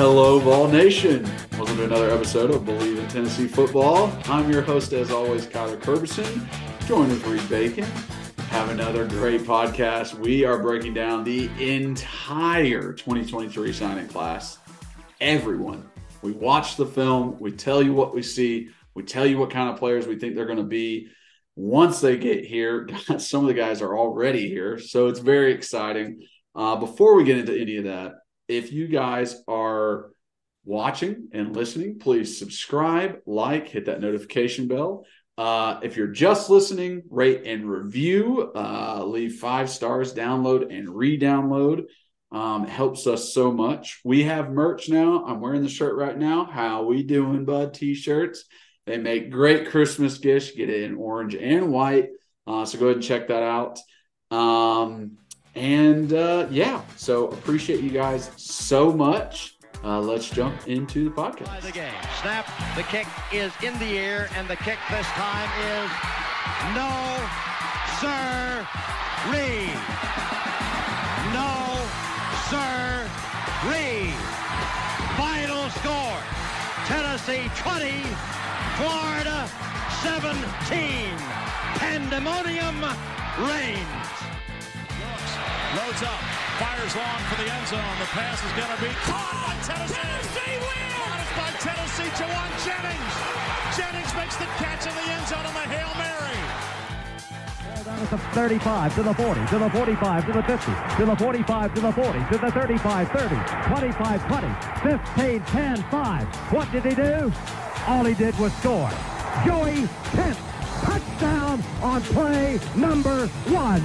Hello, Vol Nation. Welcome to another episode of Believe in Tennessee Football. I'm your host, as always, Kyler Kerberson, joined with Reed Bacon. Have another great podcast. We are breaking down the entire 2023 signing class. Everyone. We watch the film. We tell you what we see. We tell you what kind of players we think they're going to be. Once they get here, some of the guys are already here, so it's very exciting. Before we get into any of that, if you guys are watching and listening, please subscribe, like, hit that notification bell. If you're just listening, rate and review, leave 5 stars, download and re-download. Helps us so much. We have merch now. I'm wearing the shirt right now. How we doing, bud? T-shirts. They make great Christmas gifts. You get it in orange and white. So go ahead and check that out. So appreciate you guys so much. Let's jump into the podcast. The game. Snap. The kick is in the air, and the kick this time is no, sir, Reed. No, sir, Reed. Final score: Tennessee 20, Florida 17. Pandemonium reigns. Loads up, fires long for the end zone. The pass is going to be caught by Tennessee. Tennessee wins! Caught by Tennessee. Jawan Jennings. Jennings makes the catch in the end zone on the Hail Mary. Down at the 35, to the 40, to the 45, to the 50, to the 45, to the 40, to the 35, 30, 25, 20, 15, 10, 5. What did he do? All he did was score. Joey Pence, touchdown on play number 1.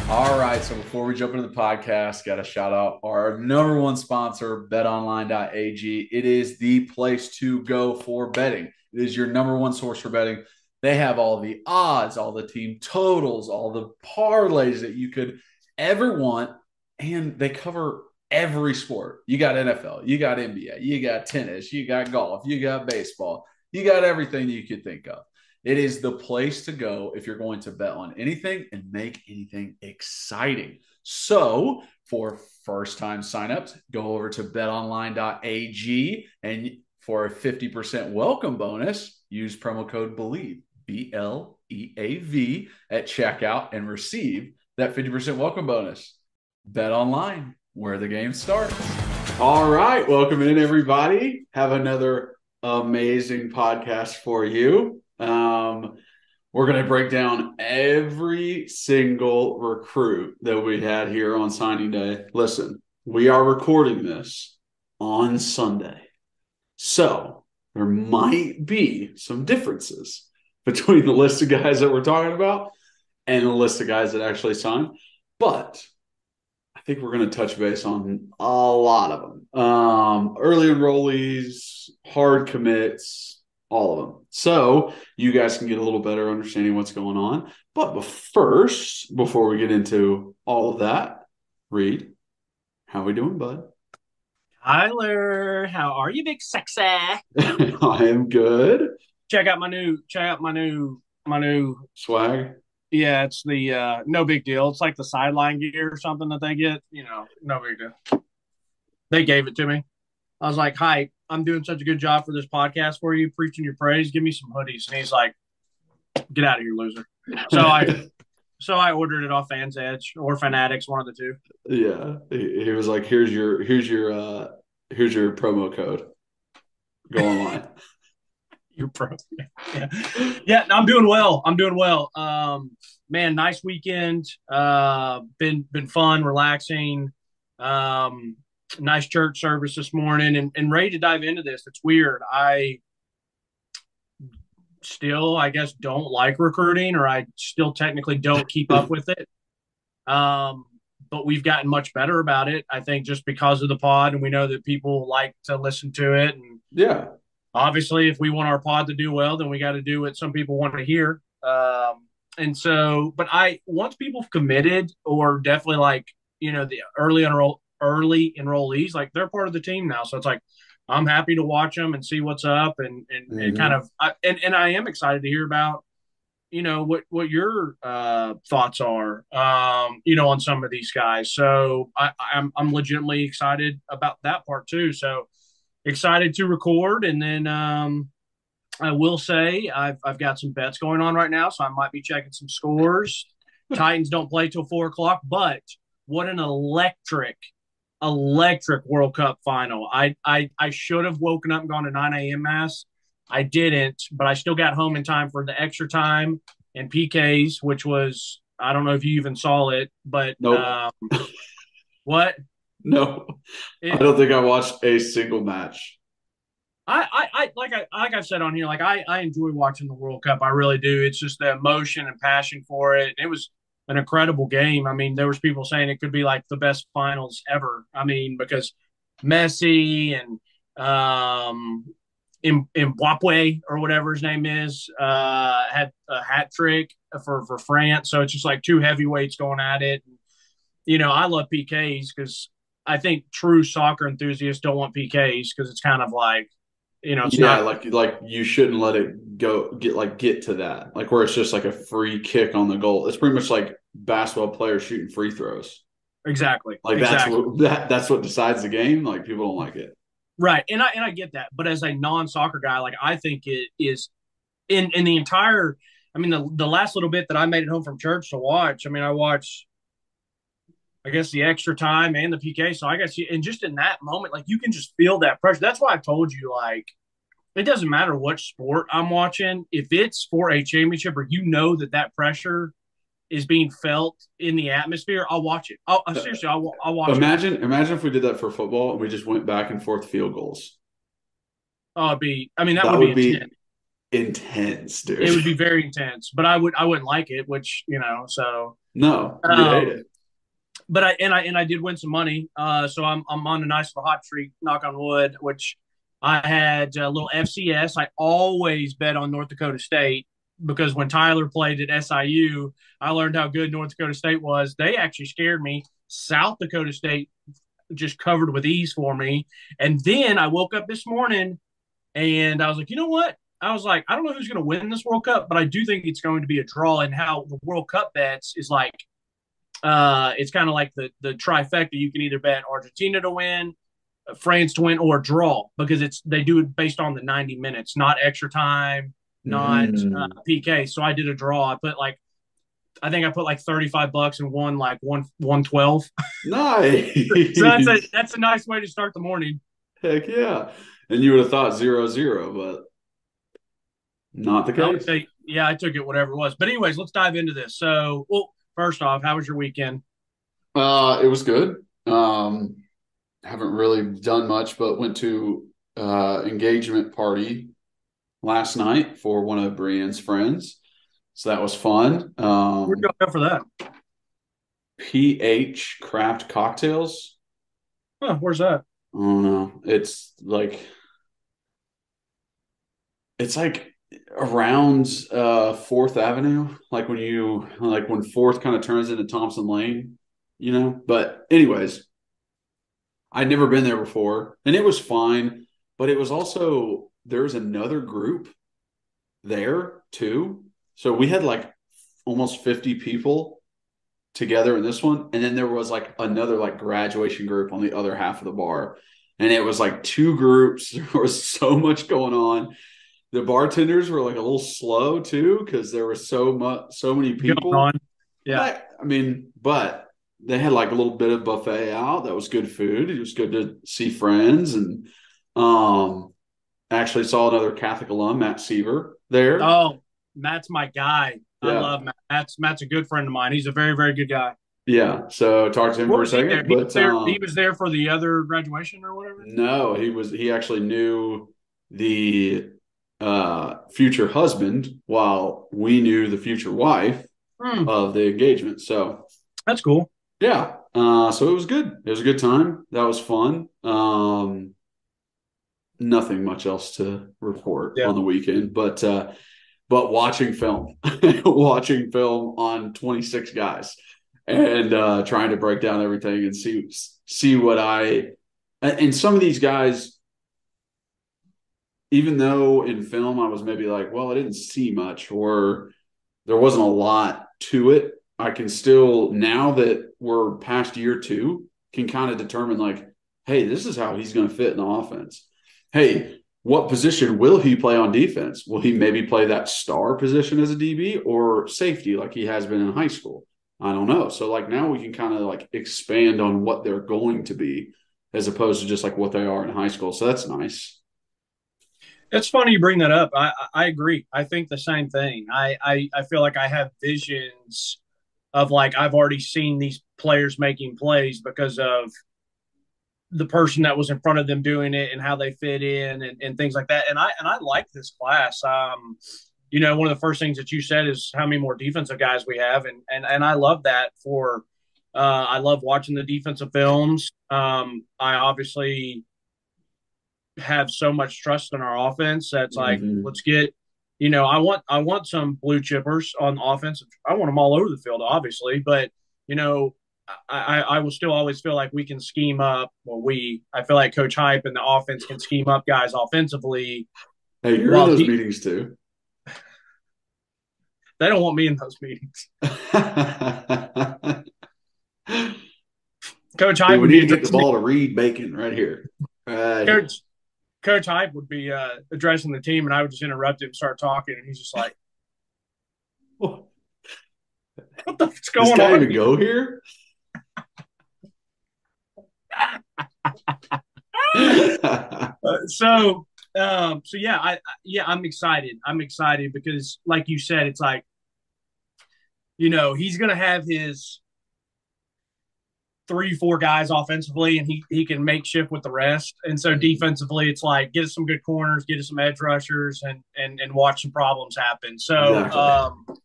All right, so before we jump into the podcast, got to shout out our number one sponsor, betonline.ag. It is the place to go for betting. It is your number one source for betting. They have all the odds, all the team totals, all the parlays that you could ever want, and they cover every sport. You got NFL, you got NBA, you got tennis, you got golf, you got baseball, you got everything you could think of. It is the place to go if you're going to bet on anything and make anything exciting. So for first-time signups, go over to betonline.ag, and for a 50% welcome bonus, use promo code BELIEVE, BLEAV, at checkout and receive that 50% welcome bonus. Bet online, where the game starts. All right, welcome in, everybody. Have another amazing podcast for you. We're going to break down every single recruit that we had here on signing day. Listen, we are recording this on Sunday, so there might be some differences between the list of guys that we're talking about and the list of guys that actually signed, but I think we're going to touch base on a lot of them. Early enrollees, hard commits, all of them. So you guys can get a little better understanding of what's going on. But first, before we get into all of that, Reed, how we doing, bud? Tyler, how are you, big sexy? I am good. Check out my new Swag. Yeah, it's the no big deal. It's like the sideline gear or something that they get. No big deal. They gave it to me. I was like, "Hi, I'm doing such a good job for this podcast for you, preaching your praise. Give me some hoodies." And he's like, "Get out of here, loser." So I ordered it off Fans Edge or Fanatics, one of the two. Yeah, he was like, "Here's your promo code. Go online." Your pro. Yeah. I'm doing well. Man, nice weekend. Been fun, relaxing. Nice church service this morning, and ready to dive into this. It's weird. I still, I guess, don't like recruiting, or I still technically don't keep up with it. But we've gotten much better about it, I think, just because of the pod, and we know that people like to listen to it. And yeah, obviously, if we want our pod to do well, then we got to do what some people want to hear. And so, but once people have committed, or definitely the early enrollees, like, they're part of the team now. So it's like, I'm happy to watch them and see what's up, and kind of, and I am excited to hear about what your thoughts are, on some of these guys. So I'm legitimately excited about that part too. So excited to record, and then I will say I've got some bets going on right now, so I might be checking some scores. Titans don't play till 4 o'clock, but what an electric World Cup final. I should have woken up and gone to 9 a.m. mass. I didn't, but I still got home in time for the extra time and PKs, which was, I don't know if you even saw it, but Nope. What? No, I don't think I watched a single match. Like I've said on here, like I enjoy watching the World Cup. I really do. It's just the emotion and passion for it. It was an incredible game. I mean, there was people saying it could be like the best finals ever. I mean, because Messi and Mbappe or whatever his name is had a hat trick for France. So it's just like two heavyweights going at it. I love PKs because I think true soccer enthusiasts don't want PKs because it's kind of like, it's not like you shouldn't let it get to that, like where it's just like a free kick on the goal. It's pretty much like basketball players shooting free throws. Exactly. Like that's what decides the game. Like people don't like it. Right. And I get that. But as a non-soccer guy, like I think it is in the entire, I mean, the last little bit that I made it home from church to watch, I mean, I watched, I guess, the extra time and the PK. So I guess, and just in that moment, like you can just feel that pressure. That's why I've told you, like, it doesn't matter what sport I'm watching. If it's for a championship or that pressure is being felt in the atmosphere, I'll watch it. Seriously, I'll watch it. Imagine if we did that for football and we just went back and forth field goals. That would be intense, dude. It would be very intense, but I wouldn't like it, which, so. No, you hate it. But I did win some money. So I'm on a nice little hot streak, knock on wood, which I had a little FCS. I always bet on North Dakota State because when Tyler played at SIU, I learned how good North Dakota State was. They actually scared me. South Dakota State just covered with ease for me. And then I woke up this morning and I was like, you know what? I was like, I don't know who's going to win this World Cup, but I do think it's going to be a draw. And how the World Cup bets is like, it's kind of like the trifecta. You can either bet Argentina to win, France to win, or draw because they do it based on the 90 minutes, not extra time, not PK. So I did a draw. I think I put like $35 and won like 112. Nice. So that's a nice way to start the morning. Heck yeah. And you would have thought 0-0, but not the case. I would say, yeah, I took it whatever it was. But anyways, let's dive into this. So, first off, how was your weekend? It was good. Haven't really done much, but went to engagement party last night for one of Brienne's friends. So that was fun. Where'd you go for that? PH Craft Cocktails. Huh, where's that? I don't know. It's like around 4th Avenue, like when 4th kind of turns into Thompson Lane, But anyways, I'd never been there before, and it was fine. But it was also, there's another group there too. So we had like almost 50 people together in this one, and then there was like another like graduation group on the other half of the bar, and it was like two groups. There was so much going on. The bartenders were like a little slow too because there was so many people. Yeah, but they had like a little bit of buffet out. That was good food. It was good to see friends, and actually saw another Catholic alum, Matt Seaver, there. Oh, Matt's my guy. Yeah. I love Matt. Matt's a good friend of mine. He's a very, very good guy. Yeah. So talked to him for a second. He was there for the other graduation or whatever? No, he actually knew the future husband while we knew the future wife of the engagement. So that's cool. Yeah. So it was good. It was a good time. That was fun. Nothing much else to report on the weekend, but watching film on 26 guys and trying to break down everything and see what and some of these guys, even though in film I was maybe like, well, I didn't see much, or there wasn't a lot to it. I can still, now that we're past year 2, can kind of determine like, hey, this is how he's going to fit in the offense. Hey, what position will he play on defense? Will he maybe play that star position as a DB or safety like he has been in high school? I don't know. So like now we can kind of like expand on what they're going to be as opposed to just like what they are in high school. So that's nice. It's funny you bring that up. I agree. I think the same thing. I feel like I have visions of like I've already seen these players making plays because of the person that was in front of them doing it and how they fit in and things like that. And I like this class. One of the first things that you said is how many more defensive guys we have, and I love that. I love watching the defensive films. I obviously have so much trust in our offense that's like, let's get, I want some blue chippers on offense. I want them all over the field, obviously, but I will still always feel like we can scheme up. I feel like Coach Hype and the offense can scheme up guys offensively. Hey, you're in those meetings too. They don't want me in those meetings. Coach Hype. We need to get the ball to Reed Bacon right here. Coach Hype would be addressing the team, and I would just interrupt him and start talking, and he's just like, "What the fuck's going on? This guy even go here?" So yeah, I'm excited. I'm excited because, like you said, it's like, he's gonna have his 3-4 guys offensively, and he can make shift with the rest. And so defensively, it's like get us some good corners, get us some edge rushers, and watch some problems happen. So exactly.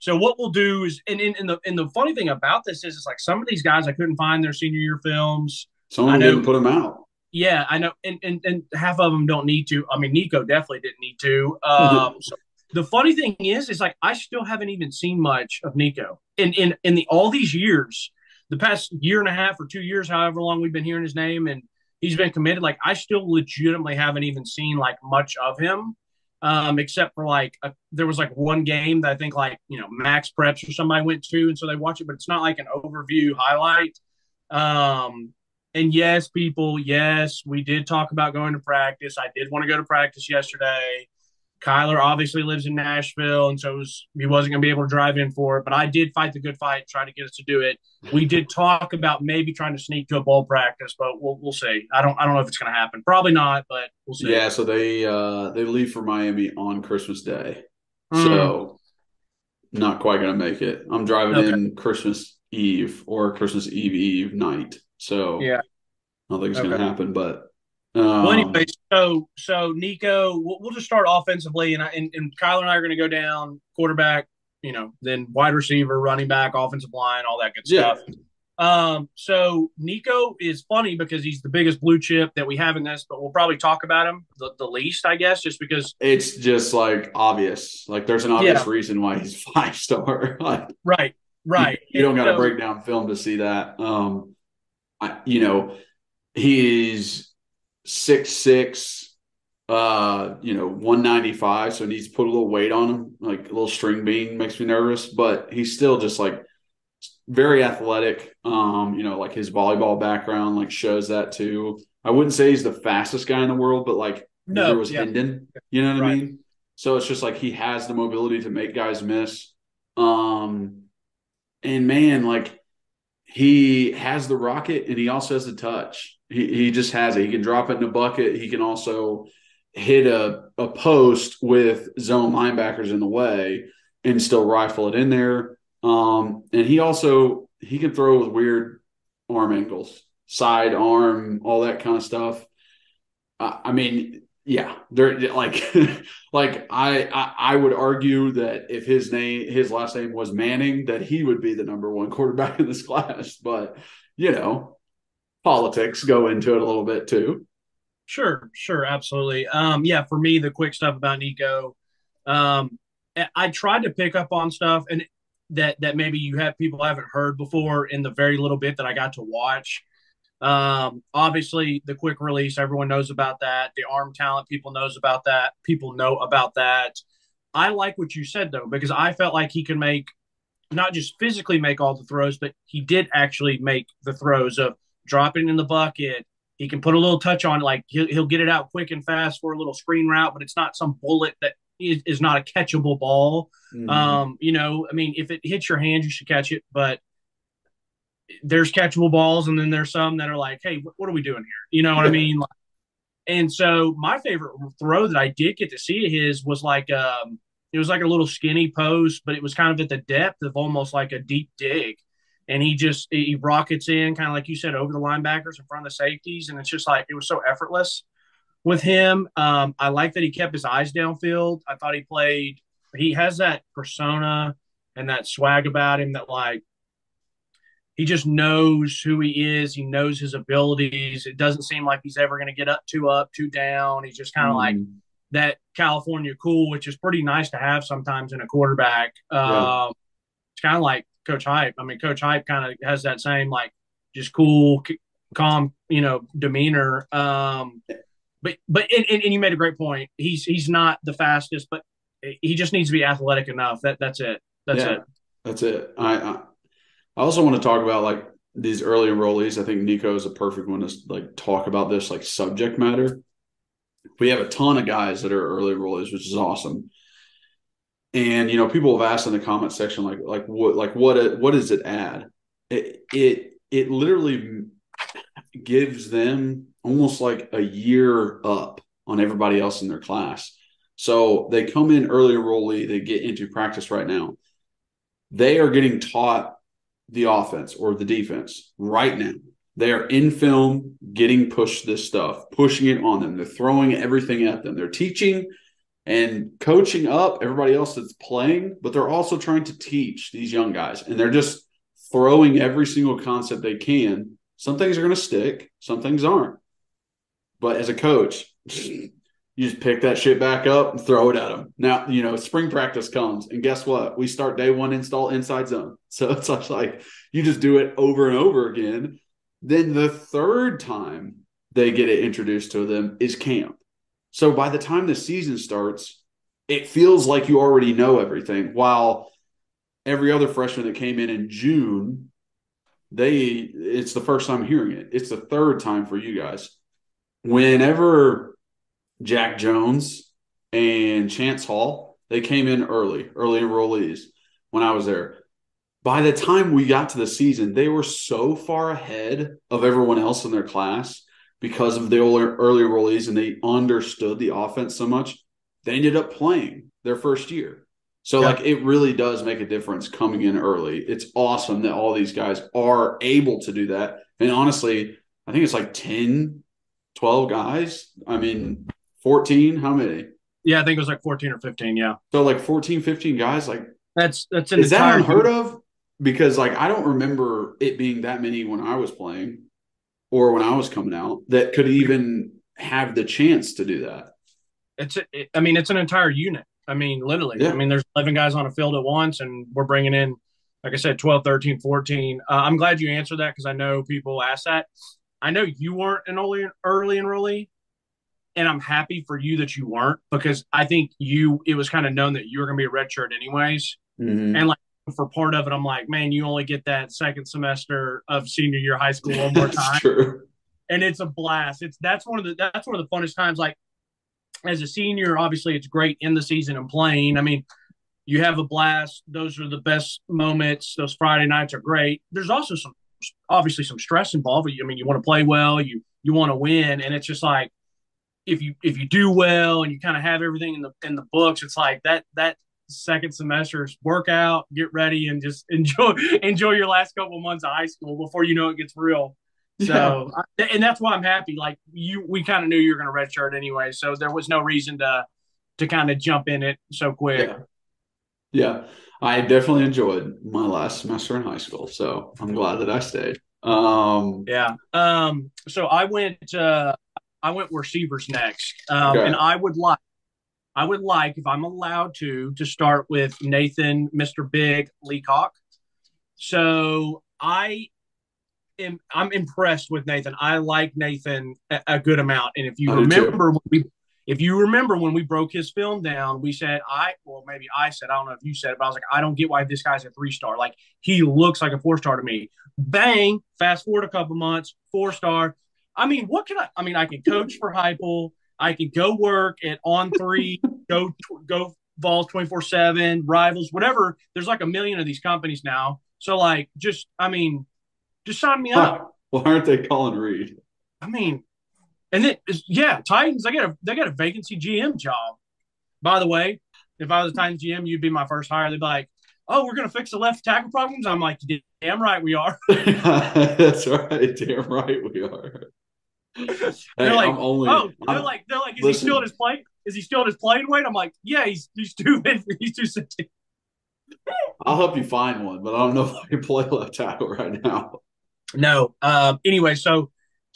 So what we'll do is, and the funny thing about this is, it's like some of these guys I couldn't find their senior year films. Some of them didn't put them out. Yeah, I know, and half of them don't need to. I mean, Nico definitely didn't need to. So the funny thing is like I still haven't even seen much of Nico in all these years. The past year and a half or 2 years, however long we've been hearing his name, and he's been committed. Like I still legitimately haven't even seen like much of him, except for like there was like one game that I think like Max Preps or somebody went to, and so they watch it, but it's not like an overview highlight. And yes, we did talk about going to practice. I did want to go to practice yesterday. Kyler obviously lives in Nashville, and so he wasn't going to be able to drive in for it. But I did fight the good fight, try to get us to do it. We did talk about maybe trying to sneak to a bowl practice, but we'll see. I don't know if it's going to happen. Probably not, but we'll see. Yeah, so they leave for Miami on Christmas Day, so not quite going to make it. I'm driving in Christmas Eve or Christmas Eve night, so yeah, I don't think it's going to happen, but. Well, anyway, so Nico, we'll just start offensively, and Kyler and I are going to go down quarterback, then wide receiver, running back, offensive line, all that good stuff. So Nico is funny because he's the biggest blue chip that we have in this, but we'll probably talk about him the least, I guess, just because it's just like obvious. Like there's an obvious reason why he's 5-star. Like, right. You don't got to break down film to see that. He's 6'6", 195, so he needs to put a little weight on him, like a little string bean makes me nervous, but he's still just like very athletic. Like his volleyball background like shows that too. I wouldn't say he's the fastest guy in the world, but like there was Hendon, you know what I mean? So it's just like he has the mobility to make guys miss. And man, like he has the rocket and he also has the touch. He just has it. He can drop it in a bucket. He can also hit a post with zone linebackers in the way and still rifle it in there. And he can throw with weird arm angles, side arm, all that kind of stuff. I mean, yeah, they're like, I would argue that if his last name was Manning, that he would be the number one quarterback in this class. But politics go into it a little bit too. Sure, absolutely. For me, the quick stuff about Nico, I tried to pick up on stuff and that maybe people haven't heard before in the very little bit that I got to watch. Obviously the quick release, everyone knows about that. The arm talent, people know about that. I like what you said, though, because I felt like he could make not just physically make all the throws, but he did actually make the throws of dropping in the bucket. He can put a little touch on it, like he'll get it out quick and fast for a little screen route, but it's not some bullet that is not a catchable ball. You know, I mean, if it hits your hand, you should catch it, but there's catchable balls, and then there's some that are like, hey, what are we doing here? You know what I mean? And so my favorite throw that I did get to see of his was like it was like a little skinny post, but it was kind of at the depth of almost like a deep dig. And he rockets in, kind of like you said, over the linebackers in front of the safeties. And it's just like, it was so effortless with him. I like that he kept his eyes downfield. I thought he has that persona and that swag about him that, like, he just knows who he is. He knows his abilities. It doesn't seem like he's ever going to get up, two down. He's just kind of like that California cool, which is pretty nice to have sometimes in a quarterback. It's kind of like Coach Hype. I mean, Coach Hype kind of has that same, like, just cool, calm, you know, demeanor. But you made a great point. He's not the fastest, but he just needs to be athletic enough. That's it. That's it. I also want to talk about, like, these early enrollees. I think Nico is a perfect one to, like, talk about this, like, subject matter. We have a ton of guys that are early enrollees, which is awesome. And, you know, people have asked in the comment section, what does it add? It literally gives them almost like a year up on everybody else in their class. So they come in early enrollee, they get into practice right now. They are getting taught the offense or the defense right now. They are in film getting pushed this stuff, pushing it on them. They're throwing everything at them. They're teaching and coaching up everybody else that's playing, but they're also trying to teach these young guys. And they're just throwing every single concept they can. Some things are going to stick. Some things aren't. But as a coach, you just pick that shit back up and throw it at them. Now, you know, spring practice comes, and guess what? We start day one install inside zone. So it's like you just do it over and over again. Then the third time they get it introduced to them is camp. So by the time the season starts, it feels like you already know everything. While every other freshman that came in June, it's the first time hearing it. It's the third time for you guys. Whenever Jack Jones and Chance Hall, they came in early enrollees when I was there. By the time we got to the season, they were so far ahead of everyone else in their class because of the early enrollees, and they understood the offense so much. They ended up playing their first year. So, like, it really does make a difference coming in early. It's awesome that all these guys are able to do that. And honestly, I think it's like 10, 12 guys. I mean, 14, how many? Yeah, I think it was like 14 or 15, yeah. So, like, 14, 15 guys, like, that's is that unheard of? Because, like, I don't remember it being that many when I was playing or when I was coming out that could even have the chance to do that. It's an entire unit. I mean, literally. Yeah. I mean, there's 11 guys on a field at once, and we're bringing in, like I said, 12, 13, 14. I'm glad you answered that because I know people ask that. I know you weren't an early enrollee, and I'm happy for you that you weren't, because I think it was kind of known that you were going to be a redshirt anyways. Mm-hmm. And, like, for part of it, I'm like, man, you only get that second semester of senior year high school one more time. True. And it's a blast. That's one of the funnest times. Like, as a senior, obviously it's great in the season and playing. I mean, you have a blast. Those are the best moments. Those Friday nights are great. There's also obviously some stress involved. I mean, you want to play well, you want to win. And it's just like, if you do well and you kind of have everything in the books, it's like that second semester's workout, get ready, and just enjoy your last couple of months of high school before you know it gets real. So, and that's why I'm happy. Like, we kind of knew you were going to redshirt anyway, so there was no reason to kind of jump in it so quick. Yeah, I definitely enjoyed my last semester in high school, so I'm glad that I stayed. So I went receivers next, and I would like, if I'm allowed to start with Nathan, Mr. Big Leacock. So I'm impressed with Nathan. I like Nathan a good amount. And if you remember, If you remember when we broke his film down, we said, I don't know if you said it, but I was like, I don't get why this guy's a 3-star. Like, he looks like a 4-star to me. Bang, fast forward a couple months, 4-star. I mean, I can coach for Heupel. I can go work at On 3, go Vols 24/7, Rivals, whatever. There's like a million of these companies now. So, like, just sign me up. Why aren't they calling Reed? I mean, and then, Titans, they got a vacancy GM job. By the way, if I was a Titans GM, you'd be my first hire. They'd be like, oh, we're going to fix the left tackle problems? I'm like, damn right we are. That's right. Damn right we are. They're like, is he still at his play? Is he still at his playing weight? I'm like, yeah, he's 260. I'll help you find one, but I don't know if I can play left tackle right now. No. Anyway, so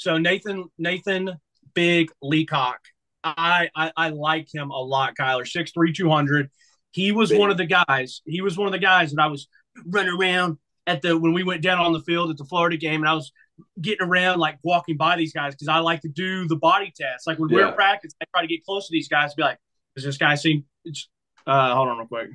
Nathan Big Leacock. I like him a lot, Kyler. 6'3", 200. He was one of the guys. That I was running around when we went down on the field at the Florida game, and I was getting around, like, walking by these guys because I like to do the body test. Like, when we're in practice, I try to get close to these guys and be like, does this guy seem hold on real quick.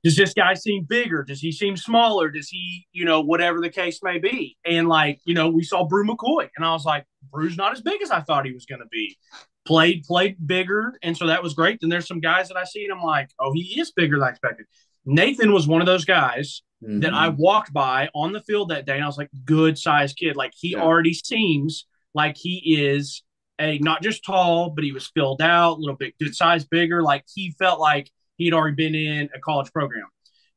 Does this guy seem bigger? Does he seem smaller? Does he, whatever the case may be? And, like, we saw Brew McCoy, and I was like, Brew's not as big as I thought he was going to be. Played bigger, and so that was great. Then there's some guys that I see, and I'm like, oh, he is bigger than I expected. Nathan was one of those guys that I walked by on the field that day, and I was like, good-sized kid. Like, he already seems like he is not just tall, but he was filled out, a little bit good size, bigger. Like, he felt like he'd already been in a college program.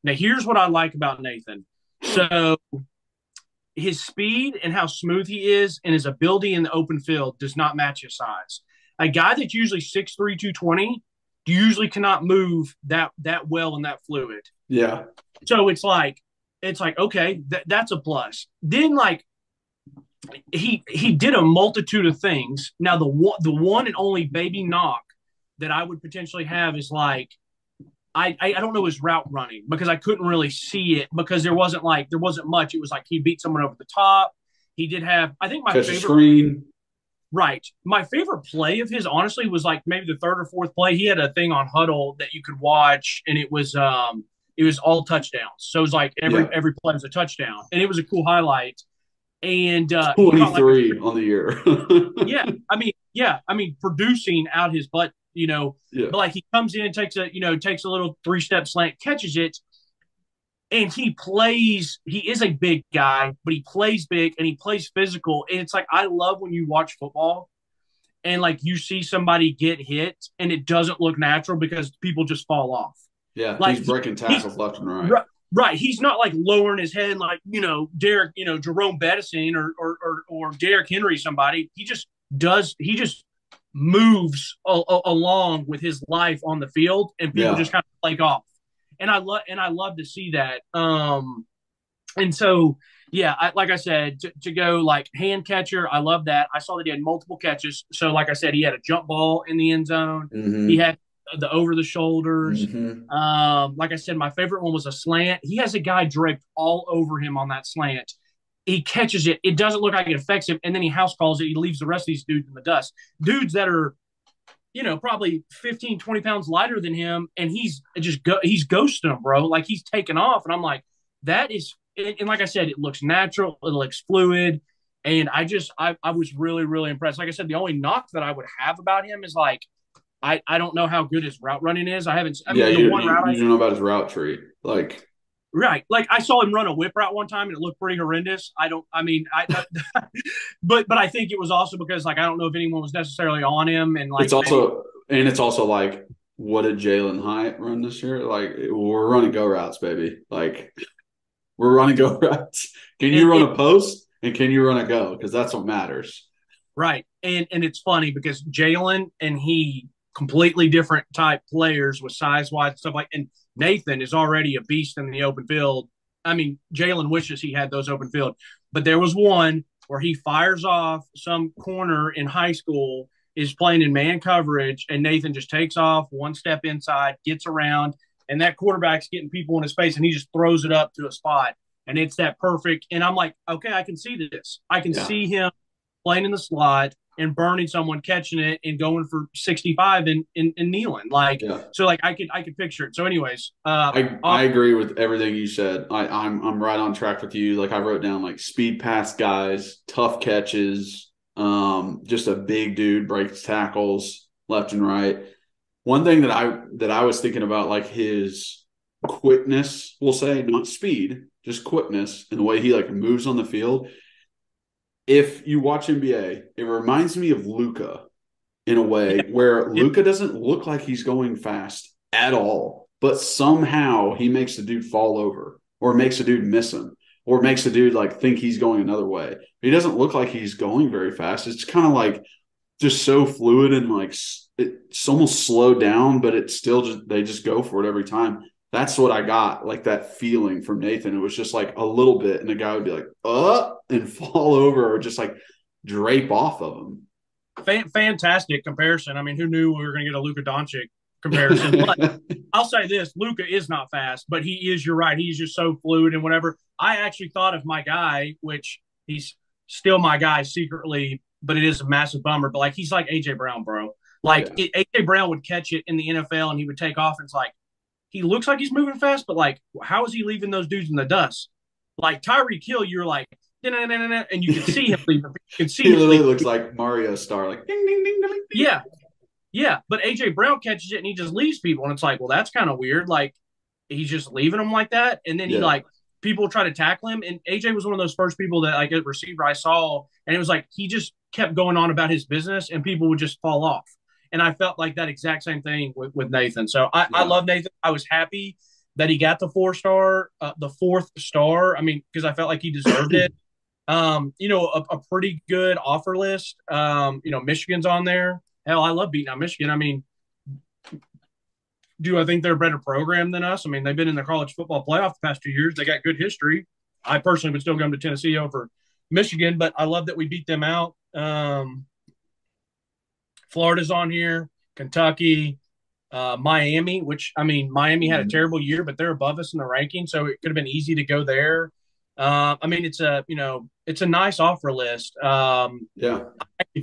Now, here's what I like about Nathan. So his speed and how smooth he is and his ability in the open field does not match his size. A guy that's usually 6'3", 220 usually cannot move that well and that fluid. Yeah. So it's like okay, that's a plus. Then, like, he did a multitude of things. Now, the one and only baby knock that I would potentially have is, like, I don't know his route running because I couldn't really see it because there wasn't much. It was like he beat someone over the top. He did have, I think, my favorite screen. Right. My favorite play of his, honestly, was like maybe the third or fourth play. He had a thing on Huddle that you could watch, and it was all touchdowns. So it was like every play was a touchdown, and it was a cool highlight. And 23 on the year. I mean, producing out his butt, But, like, he comes in, takes a little 3-step slant, catches it, and he is a big guy, but he plays big and he plays physical. And it's like, I love when you watch football and, like, you see somebody get hit and it doesn't look natural because people just fall off. Yeah, like, he's breaking tackles left and right. Right. He's not, like, lowering his head like, Derek, Jerome Bettison or Derrick Henry, somebody. He just moves along with his life on the field, and people just kind of flake off. And I love to see that. And so, like I said, to go, like, hand catcher, I love that. I saw that he had multiple catches. So, like I said, he had a jump ball in the end zone. Mm-hmm. He had the over the shoulders. Mm-hmm. Like I said, my favorite one was a slant. He has a guy draped all over him on that slant. He catches it. It doesn't look like it affects him. And then he house calls it. He leaves the rest of these dudes in the dust. Dudes that are, probably 15, 20 pounds lighter than him. And he's ghosting them, bro. Like, he's taking off. And I'm like, that is, and like I said, it looks natural. It looks fluid. And I was really, really impressed. Like I said, the only knock that I would have about him is, like, I don't know how good his route running is. You don't know about his route tree. Like, right. Like, I saw him run a whip route one time and it looked pretty horrendous. But I think it was also because, like, I don't know if anyone was necessarily on him. And, like, it's also like, what did Jalen Hyatt run this year? Like, we're running go routes, baby. Like, we're running go routes. Can you run a post and can you run a go? Because that's what matters. Right. And it's funny because Jalen and he completely different type players with size-wise and stuff like, and Nathan is already a beast in the open field. I mean, Jalen wishes he had those open field, but there was one where he fires off some corner in high school, is playing in man coverage, and Nathan just takes off one step inside, gets around, and that quarterback's getting people in his face, and he just throws it up to a spot, and it's that perfect. And I'm like, okay, I can see this. I can see him playing in the slot, and burning someone, catching it, and going for 65 and kneeling. Like, so like I could picture it. So, anyways, I agree with everything you said. I'm right on track with you. Like I wrote down like speed pass guys, tough catches, just a big dude, breaks tackles left and right. One thing that I was thinking about, like his quickness, we'll say, not speed, just quickness, and the way he like moves on the field. If you watch NBA, it reminds me of Luka in a way where Luka doesn't look like he's going fast at all, but somehow he makes the dude fall over or makes the dude miss him or makes the dude like think he's going another way. He doesn't look like he's going very fast. It's kind of like just so fluid and like it's almost slowed down, but it's still just they just go for it every time. That's what I got, like that feeling from Nathan. It was just like a little bit, and the guy would be like, and fall over or just like drape off of him. Fantastic comparison. I mean, who knew we were going to get a Luka Doncic comparison? But I'll say this: Luka is not fast, but he is. You're right. He's just so fluid and whatever. I actually thought of my guy, which he's still my guy secretly, but it is a massive bummer. But like he's like AJ Brown, bro. Like AJ Brown would catch it in the NFL and he would take off, and it's like he looks like he's moving fast, but like how is he leaving those dudes in the dust? Like Tyreek Hill, you're like, and you can see him leaving. You can see he literally leaving. Looks like Mario Star, like ding, ding, ding, ding, ding. Yeah. But AJ Brown catches it and he just leaves people, and it's like, well, that's kind of weird. Like he's just leaving them like that, and then he like people try to tackle him, and AJ was one of those first people that like a receiver I saw, and it was like he just kept going on about his business, and people would just fall off. And I felt like that exact same thing with Nathan. So I love Nathan. I was happy that he got the 4-star, the 4th star. I mean, because I felt like he deserved it. A pretty good offer list. Michigan's on there. Hell, I love beating out Michigan. I mean, do I think they're a better program than us? I mean, they've been in the college football playoff the past 2 years. They got good history. I personally would still come to Tennessee over Michigan, but I love that we beat them out. Florida's on here, Kentucky, Miami, which, I mean, Miami had a terrible year, but they're above us in the ranking, so it could have been easy to go there. I mean, it's a nice offer list. I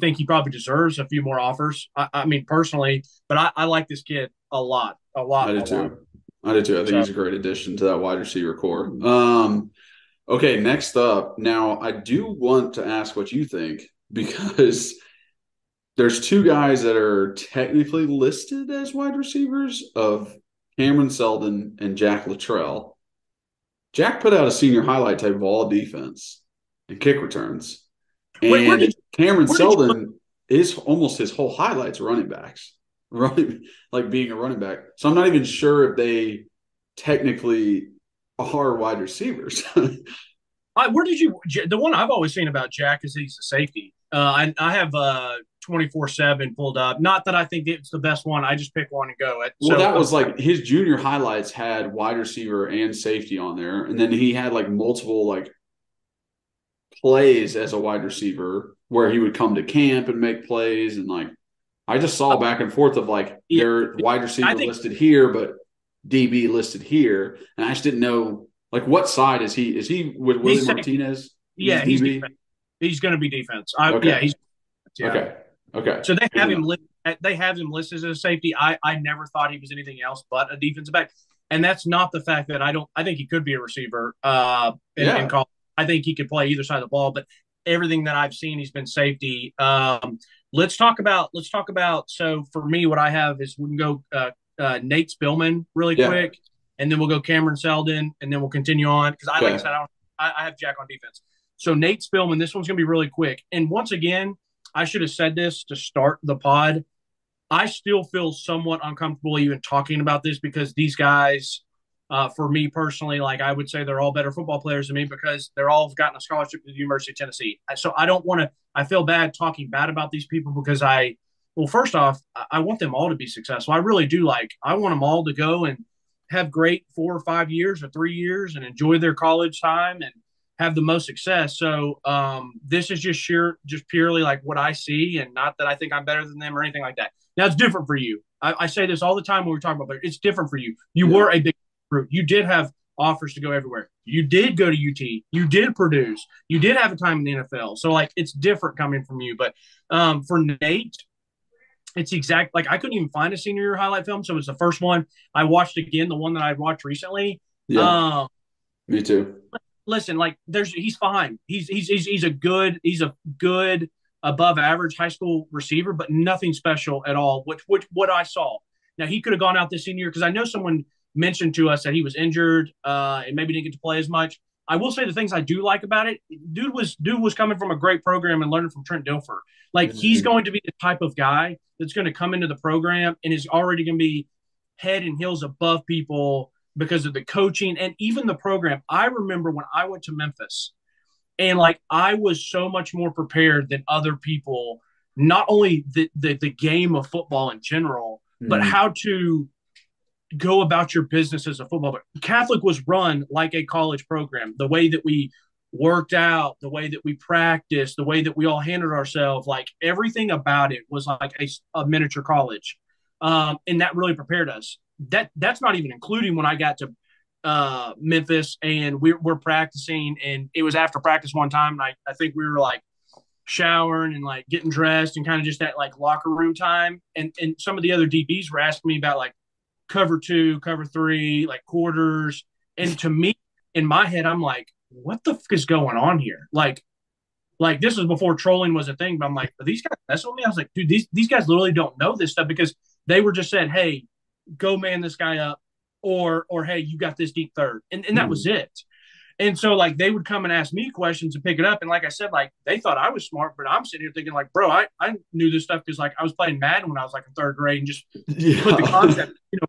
think he probably deserves a few more offers. I mean, personally, but I like this kid a lot. I do too. I think he's a great addition to that wide receiver core. Okay, next up. Now, I do want to ask what you think, because there's 2 guys that are technically listed as wide receivers of Cameron Seldon and Jack Luttrell. Jack put out a senior highlight tape of all defense and kick returns. And Cameron Seldon is almost his whole highlights running backs, like being a running back. So I'm not even sure if they technically are wide receivers. The one I've always seen about Jack is he's a safety. I have 24/7 pulled up. Not that I think it's the best one. I just pick one and go. That was like his junior highlights had wide receiver and safety on there. And then he had like multiple like plays as a wide receiver where he would come to camp and make plays. And like, I just saw back and forth of like their wide receiver listed here, but DB listed here. And I just didn't know like what side is he? Is he with Willie Martinez? Yeah, he's going to be defense. Okay. So they have him listed as a safety. I never thought he was anything else but a defensive back, and that's not the fact that I think he could be a receiver. In college. I think he could play either side of the ball, but everything that I've seen, he's been safety. Let's talk about. So for me, what I have is we can go Nate Spillman really quick, and then we'll go Cameron Seldon, and then we'll continue on because like I said, I have Jack on defense. So Nate Spillman, this one's going to be really quick, and once again. I should have said this to start the pod. I still feel somewhat uncomfortable even talking about this because these guys, for me personally, like I would say they're all better football players than me because they're all gotten a scholarship to the University of Tennessee. So I don't want to – I feel bad talking bad about these people because first off, I want them all to be successful. I really do. I want them all to go and have great 4 or 5 years or 3 years and enjoy their college time and have the most success. So this is just purely like what I see, and not that I think I'm better than them or anything like that. Now it's different for you. I say this all the time when we're talking about, but it's different for you. You were a big recruit. You did have offers to go everywhere. You did go to UT. You did produce. You did have a time in the NFL. So, like, it's different coming from you. But for Nate, it's exact. Like, I couldn't even find a senior year highlight film. So, it's the first one I watched again, the one that I watched recently. Yeah, me too. Listen, like, he's fine. He's a good above average high school receiver, but nothing special at all. What I saw. Now, he could have gone out this senior year because I know someone mentioned to us that he was injured and maybe didn't get to play as much. I will say the things I do like about it. Dude was coming from a great program and learning from Trent Dilfer. Like, he's going to be the type of guy that's going to come into the program and is already going to be head and heels above people because of the coaching and even the program. I remember when I went to Memphis and, like, I was so much more prepared than other people, not only the game of football in general, but how to go about your business as a football player. Catholic was run like a college program. The way that we worked out, the way that we practiced, the way that we all handled ourselves, like, everything about it was like a miniature college. And that really prepared us. That's not even including when I got to Memphis and we're practicing, and it was after practice one time. And I think we were like showering and like getting dressed and kind of just that like locker room time. And some of the other DBs were asking me about like cover 2, cover 3, like quarters. And to me, in my head, I'm like, what the fuck is going on here? Like this was before trolling was a thing, but I'm like, are these guys messing with me? I was like, dude, these guys literally don't know this stuff because they were just said, hey, go man this guy up, or hey, you got this deep third. And that was it. And so, like, they would come and ask me questions and pick it up. And like I said, like, they thought I was smart, but I'm sitting here thinking, like, bro, I knew this stuff because, like, I was playing Madden when I was, like, in third grade and just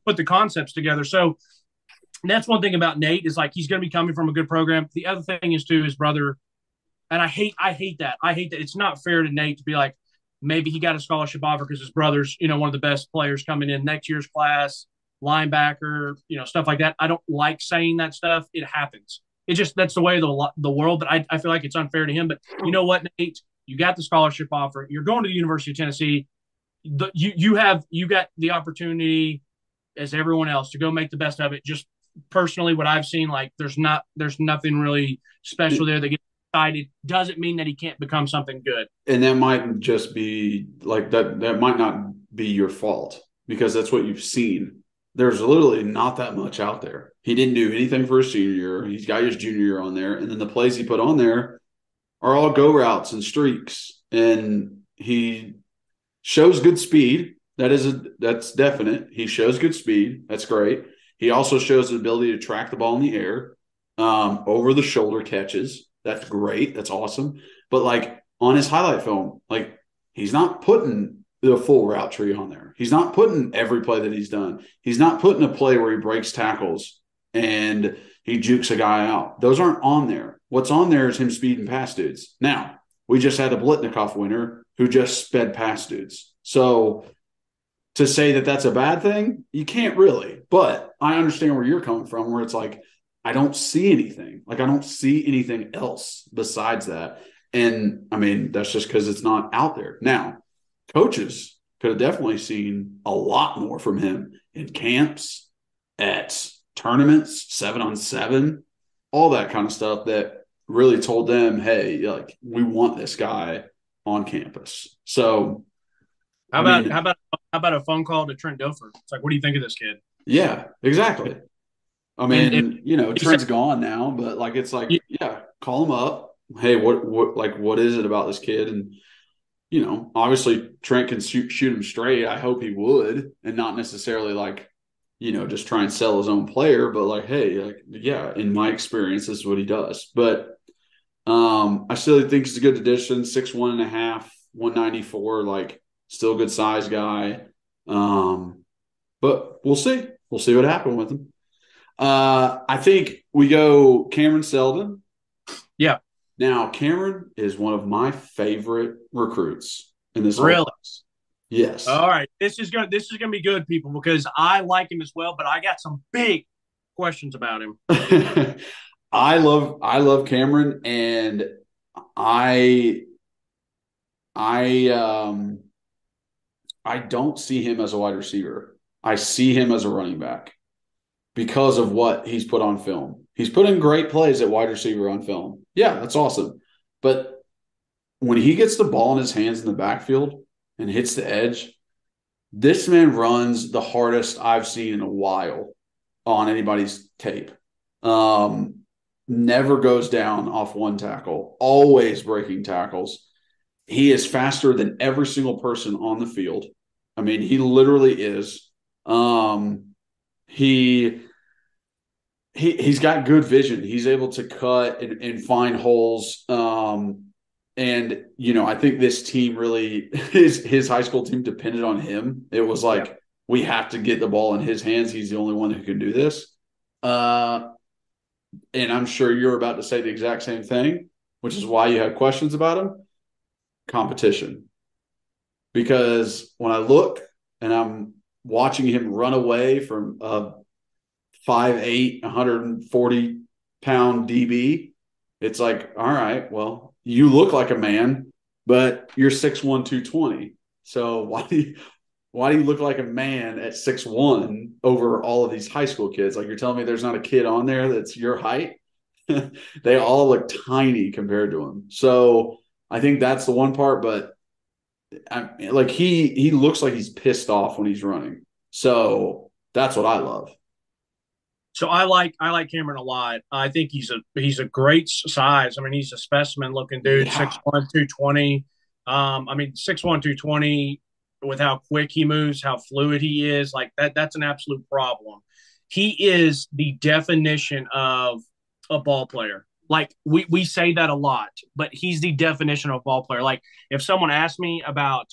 put the concepts together. So that's one thing about Nate is, like, he's going to be coming from a good program. The other thing is, too, his brother, and I hate that. I hate that. It's not fair to Nate to be like, maybe he got a scholarship offer because his brother's, one of the best players coming in next year's class, linebacker, stuff like that. I don't like saying that stuff. It happens. It just, that's the way of the world, but I feel like it's unfair to him. But you know what, Nate? You got the scholarship offer. You're going to the University of Tennessee. You got the opportunity, as everyone else, to go make the best of it. Just personally, what I've seen, like, there's nothing really special there that gets excited. Doesn't mean that he can't become something good. And that might just be like that might not be your fault because that's what you've seen. There's literally not that much out there. He didn't do anything for his senior year. He's got his junior year on there. And then the plays he put on there are all go routes and streaks. And he shows good speed. That's definite. He shows good speed. That's great. He also shows the ability to track the ball in the air, over the shoulder catches. That's great. That's awesome. But, like, on his highlight film, like, he's not putting the full route tree on there. He's not putting every play that he's done. He's not putting a play where he breaks tackles and he jukes a guy out. Those aren't on there. What's on there is him speeding past dudes. Now, we just had a Blitnikoff winner who just sped past dudes. So to say that that's a bad thing, you can't really. But I understand where you're coming from, where it's like, I don't see anything. Like, I don't see anything else besides that. And, I mean, that's just because it's not out there. Now, coaches could have definitely seen a lot more from him in camps, at tournaments, 7-on-7, all that kind of stuff that really told them, hey, like, we want this guy on campus. So how about a phone call to Trent Dilfer? It's like, what do you think of this kid? Yeah, exactly. I mean, Trent's gone now, but, like, it's like, yeah, call him up. Hey, what is it about this kid? And, obviously Trent can shoot him straight. I hope he would, and not necessarily like, just try and sell his own player, but like, hey, like, yeah, in my experience, this is what he does. But I still think he's a good addition. 6'1.5", 194, like, still a good size guy. But we'll see. We'll see what happens with him. I think we go Cameron Seldon. Yeah. Now, Cameron is one of my favorite recruits in this really class. Yes. All right. This is gonna be good, people, because I like him as well, but I got some big questions about him. I love Cameron, and I don't see him as a wide receiver. I see him as a running back. because of what he's put on film. He's put in great plays at wide receiver on film. Yeah, that's awesome. But when he gets the ball in his hands in the backfield and hits the edge, this man runs the hardest I've seen in a while on anybody's tape. Never goes down off one tackle, always breaking tackles. He is faster than every single person on the field. I mean, he literally is. He's got good vision. He's able to cut and find holes. And, you know, I think this team really his high school team depended on him. It was like, we have to get the ball in his hands. He's the only one who can do this. And I'm sure you're about to say the exact same thing, which is why you had questions about him. Competition. Because when I look and I'm watching him run away from a 5'8", 140-pound DB, it's like, all right, well, you look like a man, but you're 6'1", 220. So why do you look like a man at 6'1" over all of these high school kids? Like, you're telling me there's not a kid on there that's your height? They all look tiny compared to him. So I think that's the one part, but like he looks like he's pissed off when he's running. So that's what I love. So I like Cameron a lot. I think he's a great size. I mean, he's a specimen looking dude, 6'1", 220. I mean, 6'1", 220 with how quick he moves, how fluid he is, like that's an absolute problem. He is the definition of a ball player. Like we say that a lot, but he's the definition of a ball player. Like if someone asked me about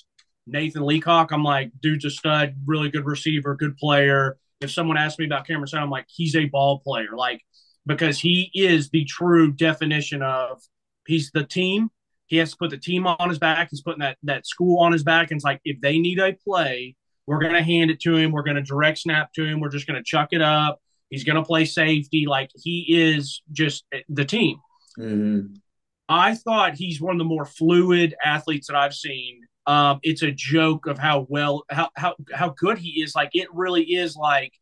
Nathan Leacock, I'm like, dude's a stud, really good receiver, good player. If someone asked me about Cameron Sutton, I'm like, he's a ball player. Like, because he is the true definition of, he's the team. He has to put the team on his back. He's putting that school on his back. And it's like, if they need a play, we're going to hand it to him. We're going to direct snap to him. We're just going to chuck it up. He's going to play safety. Like, he is just the team. Mm-hmm. I thought he's one of the more fluid athletes that I've seen. It's a joke of how good he is. Like, it really is like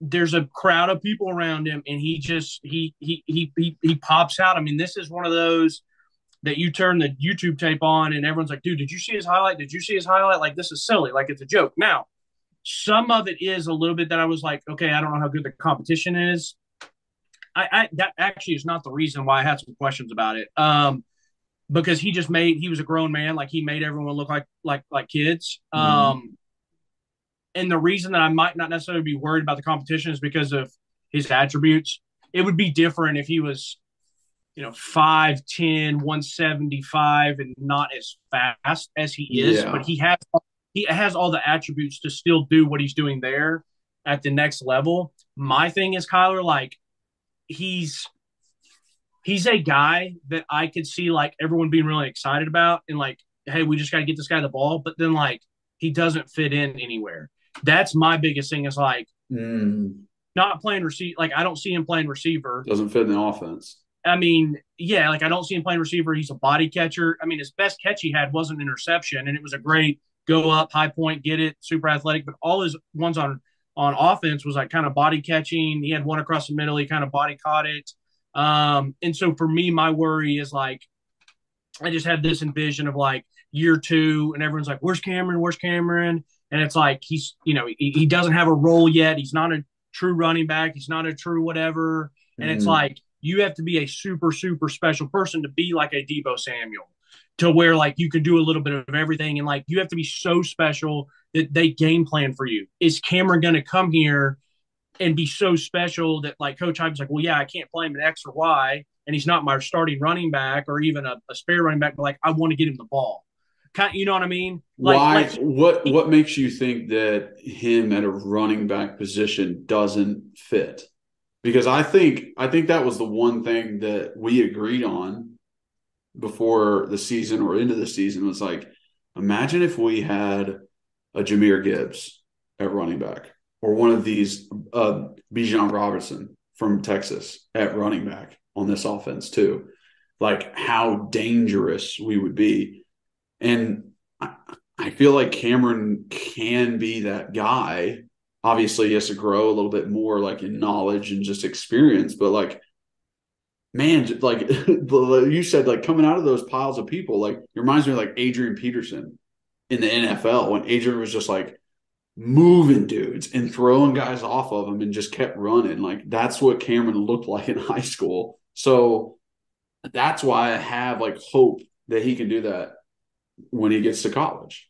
there's a crowd of people around him and he pops out. I mean, this is one of those that you turn the YouTube tape on and everyone's like, dude, did you see his highlight? Did you see his highlight? Like, this is silly. Like, it's a joke. Now, some of it is a little bit that I was like, okay, I don't know how good the competition is. That actually is not the reason why I had some questions about it. Because he was a grown man. Like, he made everyone look like kids. And the reason that I might not necessarily be worried about the competition is because of his attributes. It would be different if he was, 5'10", 175 and not as fast as he is, but he has all the attributes to still do what he's doing there at the next level. My thing is, Kyler, like, he's a guy that I could see like everyone being really excited about and like, hey, we just got to get this guy the ball. But then like he doesn't fit in anywhere. That's my biggest thing is like not playing receiver. Like, I don't see him playing receiver. Doesn't fit in the offense. I mean, yeah, like I don't see him playing receiver. He's a body catcher. I mean, his best catch he had was an interception and it was a great go up, high point, get it, super athletic. But all his ones on offense was like kind of body catching. He had one across the middle. He kind of body caught it. And so for me, my worry is like, I just had this envision of like year 2 and everyone's like, where's Cameron? Where's Cameron? And it's like, he's, he doesn't have a role yet. He's not a true running back. He's not a true whatever. And it's like, you have to be a super, super special person to be like a Deebo Samuel to where like you can do a little bit of everything. And like, you have to be so special that they game plan for you. Is Cameron going to come here and be so special that like Coach Hype's like, well, yeah, I can't play him in X or Y, and he's not my starting running back or even a spare running back, but like I want to get him the ball. You know what I mean? Like, what makes you think that him at a running back position doesn't fit? Because I think that was the one thing that we agreed on before the season or into the season was like, imagine if we had a Jahmyr Gibbs at running back. Or one of these Bijan Robinson from Texas at running back on this offense too. Like how dangerous we would be. And I feel like Cameron can be that guy. obviously he has to grow a little bit more like in knowledge and just experience, but like, man, like you said, like coming out of those piles of people, like it reminds me of like Adrian Peterson in the NFL when Adrian was just like moving dudes and throwing guys off of him and just kept running. Like that's what Cameron looked like in high school. So that's why I have like hope that he can do that when he gets to college.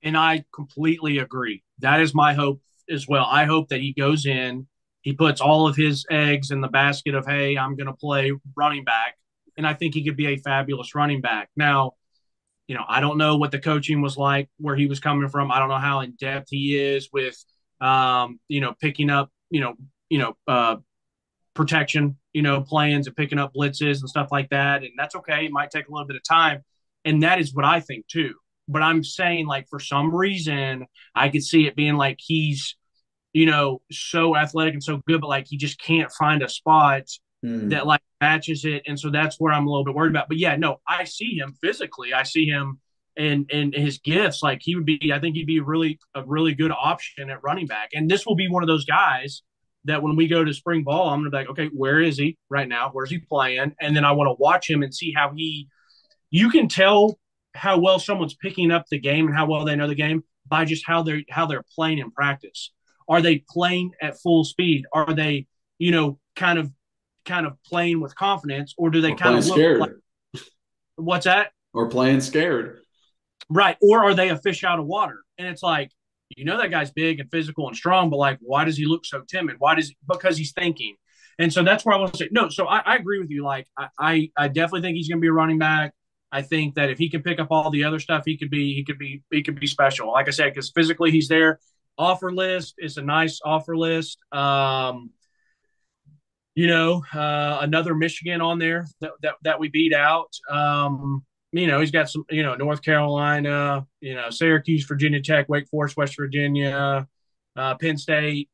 And I completely agree. That is my hope as well. I hope that he goes in, he puts all of his eggs in the basket of, hey, I'm going to play running back. And I think he could be a fabulous running back. Now, I don't know what the coaching was like, where he was coming from. I don't know how in depth he is with, picking up, protection, plans and picking up blitzes and stuff like that. And that's okay. It might take a little bit of time. And that is what I think too. But I'm saying, like, for some reason, I could see it being like he's, so athletic and so good, but like he just can't find a spot that like matches it. And so that's where I'm a little bit worried about. But yeah, no, I see him physically. I see him and his gifts. Like I think he'd be a really good option at running back. And this will be one of those guys that when we go to spring ball, I'm going to be like, okay, where is he right now? Where's he playing? And then I want to watch him and see how you can tell how well someone's picking up the game and how well they know the game by just how they're playing in practice. Are they playing at full speed? Are they, kind of playing with confidence, or do they kind of look scared? Like, what's that? Or playing scared. Right. Or are they a fish out of water? And it's like, that guy's big and physical and strong, but like, why does he look so timid? Because he's thinking. And so that's where I want to say, no, so I agree with you. Like, I definitely think he's going to be a running back. I think that if he can pick up all the other stuff, he could be special. Like I said, because physically he's there. Offer list is a nice offer list. Another Michigan on there that we beat out. He's got some, North Carolina, Syracuse, Virginia Tech, Wake Forest, West Virginia, Penn State,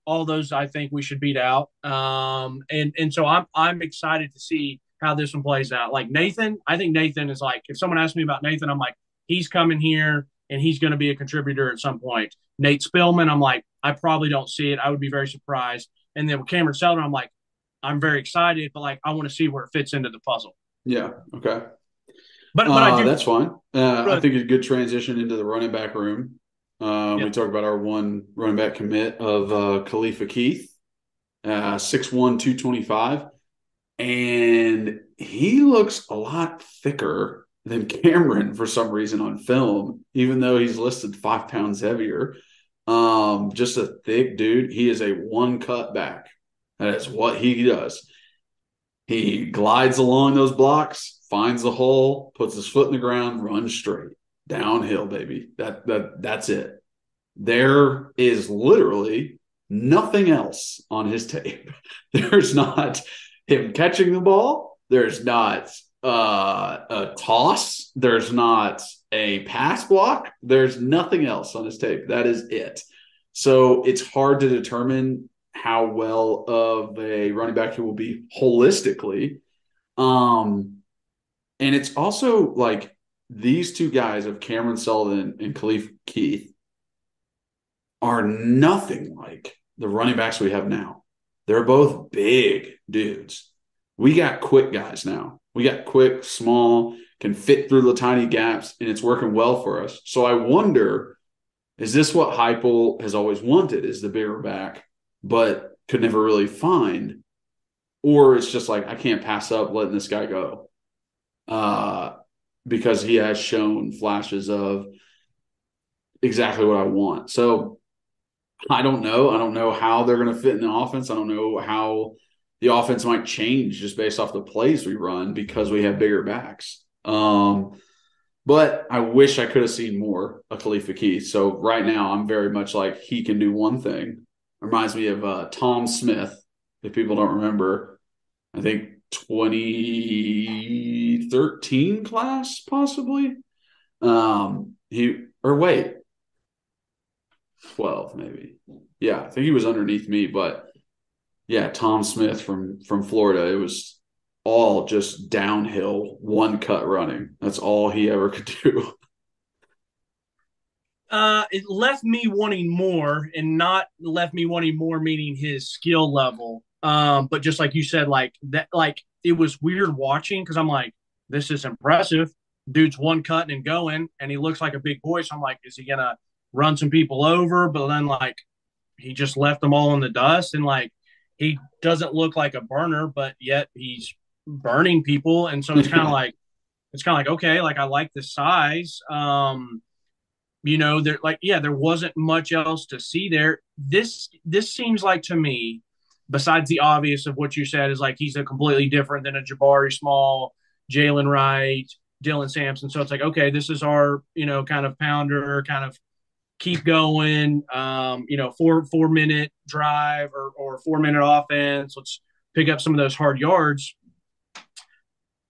all those I think we should beat out. And so I'm excited to see how this one plays out. Like Nathan, I think Nathan is like, if someone asks me about Nathan, I'm like, he's coming here and he's going to be a contributor at some point. Nate Spillman, I'm like, I probably don't see it. I would be very surprised. And then with Cameron Seldon, I'm like, I'm very excited, but like, I want to see where it fits into the puzzle. Yeah. Okay. But I do. That's fine. I think it's a good transition into the running back room. We talked about our one running back commit of Khalifa Keith, 6'1", 225. And he looks a lot thicker than Cameron for some reason on film, even though he's listed 5 pounds heavier. Just a thick dude. He is a one-cut back. That is what he does. He glides along those blocks, finds the hole, puts his foot in the ground, runs straight. Downhill, baby. That's it. There is literally nothing else on his tape. There's not him catching the ball. There's not a toss. There's not a pass block. There's nothing else on his tape. That is it. So it's hard to determine how well of a running back he will be holistically. And it's also like these two guys of Cameron Seldon and Khalifa Keith are nothing like the running backs we have now. They're both big dudes. We got quick guys now. We got quick, small, can fit through the tiny gaps, and it's working well for us. So I wonder, is this what Heupel has always wanted, is the bigger back, but could never really find? Or it's just like, I can't pass up letting this guy go because he has shown flashes of exactly what I want. So I don't know. I don't know how they're going to fit in the offense. I don't know how the offense might change just based off the plays we run because we have bigger backs. But I wish I could have seen more of Khalifa Keith. So right now I'm very much like he can do one thing. Reminds me of Tom Smith, if people don't remember. I think 2013 class, possibly. 12 maybe. Yeah, I think he was underneath me, but yeah, Tom Smith from Florida. It was all just downhill, one cut running. That's all he ever could do. It left me wanting more, and not left me wanting more meaning his skill level. But just like you said, like that, like it was weird watching because I'm like, this is impressive. Dude's one cutting and going, and he looks like a big boy. So I'm like, is he gonna run some people over? But then like he just left them all in the dust, and like he doesn't look like a burner, but yet he's burning people. And so it's kind of like okay, like I like the size. There like there wasn't much else to see there. This seems like to me, besides the obvious of what you said, is like he's a completely different than a Jabari Small, Jalen Wright, Dylan Sampson. So it's like, okay, this is our, kind of pounder, kind of keep going, 4 minute drive or 4 minute offense. Let's pick up some of those hard yards.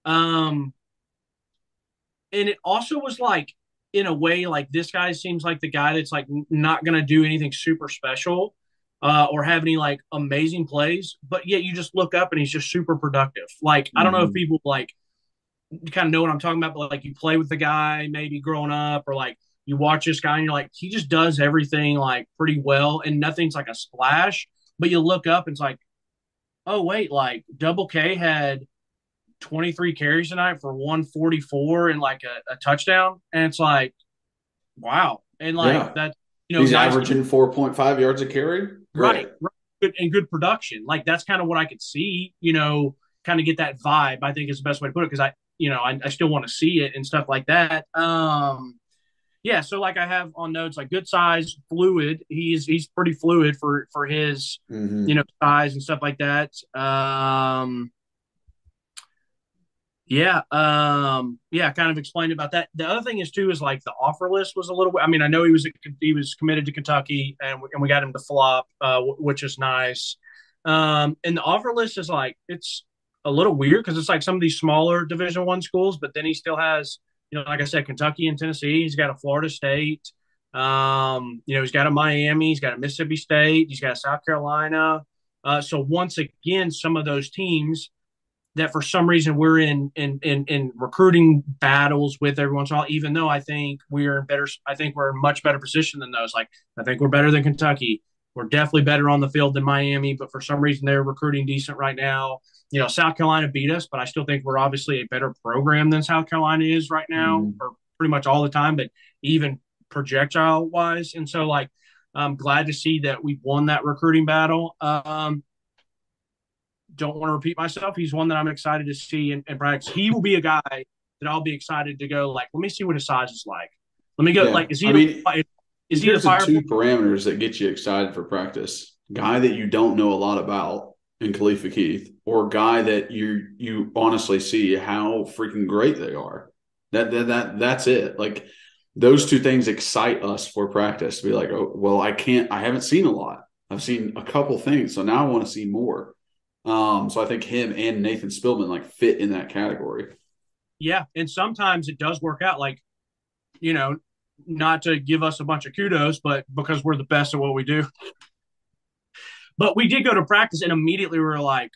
And it also was like, in a way, like this guy seems like the guy that's like not going to do anything super special or have any like amazing plays, but yet you just look up and he's just super productive. Like, I don't know if people like kind of know what I'm talking about, but like you play with the guy maybe growing up, or like you watch this guy and you're like, he just does everything like pretty well and nothing's like a splash, but you look up and it's like, oh wait, like Double K had 23 carries tonight for 144 and like a touchdown. And it's like, wow. And like that, he's averaging 4.5 yards a carry. Right. Good, and good production. Like that's kind of what I could see, kind of get that vibe, I think is the best way to put it. Cause I still want to see it and stuff like that. So like I have on notes, like good size, fluid. He's pretty fluid for his, size and stuff like that. Kind of explained about that. The other thing is too is like the offer list was a little. I mean, I know he was committed to Kentucky, and we got him to flop, which is nice. And the offer list is like it's a little weird because it's like some of these smaller Division I schools, but then he still has, like I said, Kentucky and Tennessee. He's got a Florida State. He's got a Miami. He's got a Mississippi State. He's got a South Carolina. So once again, some of those teams that for some reason we're in recruiting battles with every once in a while, even though I think we're in much better position than those. Like, I think we're better than Kentucky. We're definitely better on the field than Miami, but for some reason they're recruiting decent right now. South Carolina beat us, but I still think we're obviously a better program than South Carolina is right now, or pretty much all the time, but even projectile wise. And so like, I'm glad to see that we've won that recruiting battle. Don't want to repeat myself. He's one that I'm excited to see in practice. He will be a guy that I'll be excited to go, like, let me see what his size is like. Let me go, is he the two parameters that get you excited for practice? Guy that you don't know a lot about in Khalifa Keith, or guy that you honestly see how freaking great they are. That's it. Like, those two things excite us for practice. To be like, oh, well, I haven't seen a lot. I've seen a couple things, so now I want to see more. So I think him and Nathan Spillman like fit in that category. Yeah, and sometimes it does work out. Like, not to give us a bunch of kudos, but because we're the best at what we do. But we did go to practice, and immediately we were like,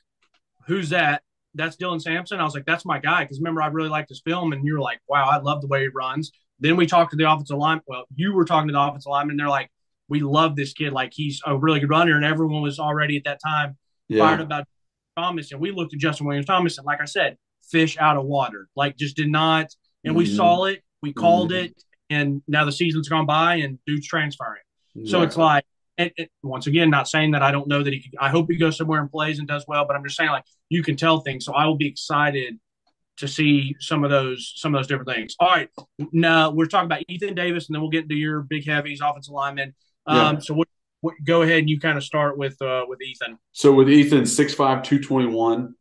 "Who's that?" That's Dylan Sampson. I was like, "That's my guy." Because remember, I really liked his film, and you were like, "Wow, I love the way he runs." Then we talked to the offensive line. Well, you were talking to the offensive lineman, and they're like, "We love this kid. Like, he's a really good runner," and everyone was already at that time fired about Thomas, and we looked at Justin Williams Thomas, and like I said, fish out of water. Like, just did not. And we saw it, we called it, and now the season's gone by, and dude's transferring. Exactly. So it's like, once again, not saying that I don't know that he could. I hope he goes somewhere and plays and does well, but I'm just saying, like, you can tell things. So I will be excited to see some of those different things. All right, now we're talking about Ethan Davis, and then we'll get into your big heavies, offensive linemen. So go ahead and you kind of start with Ethan. So with Ethan, 6'5", 221.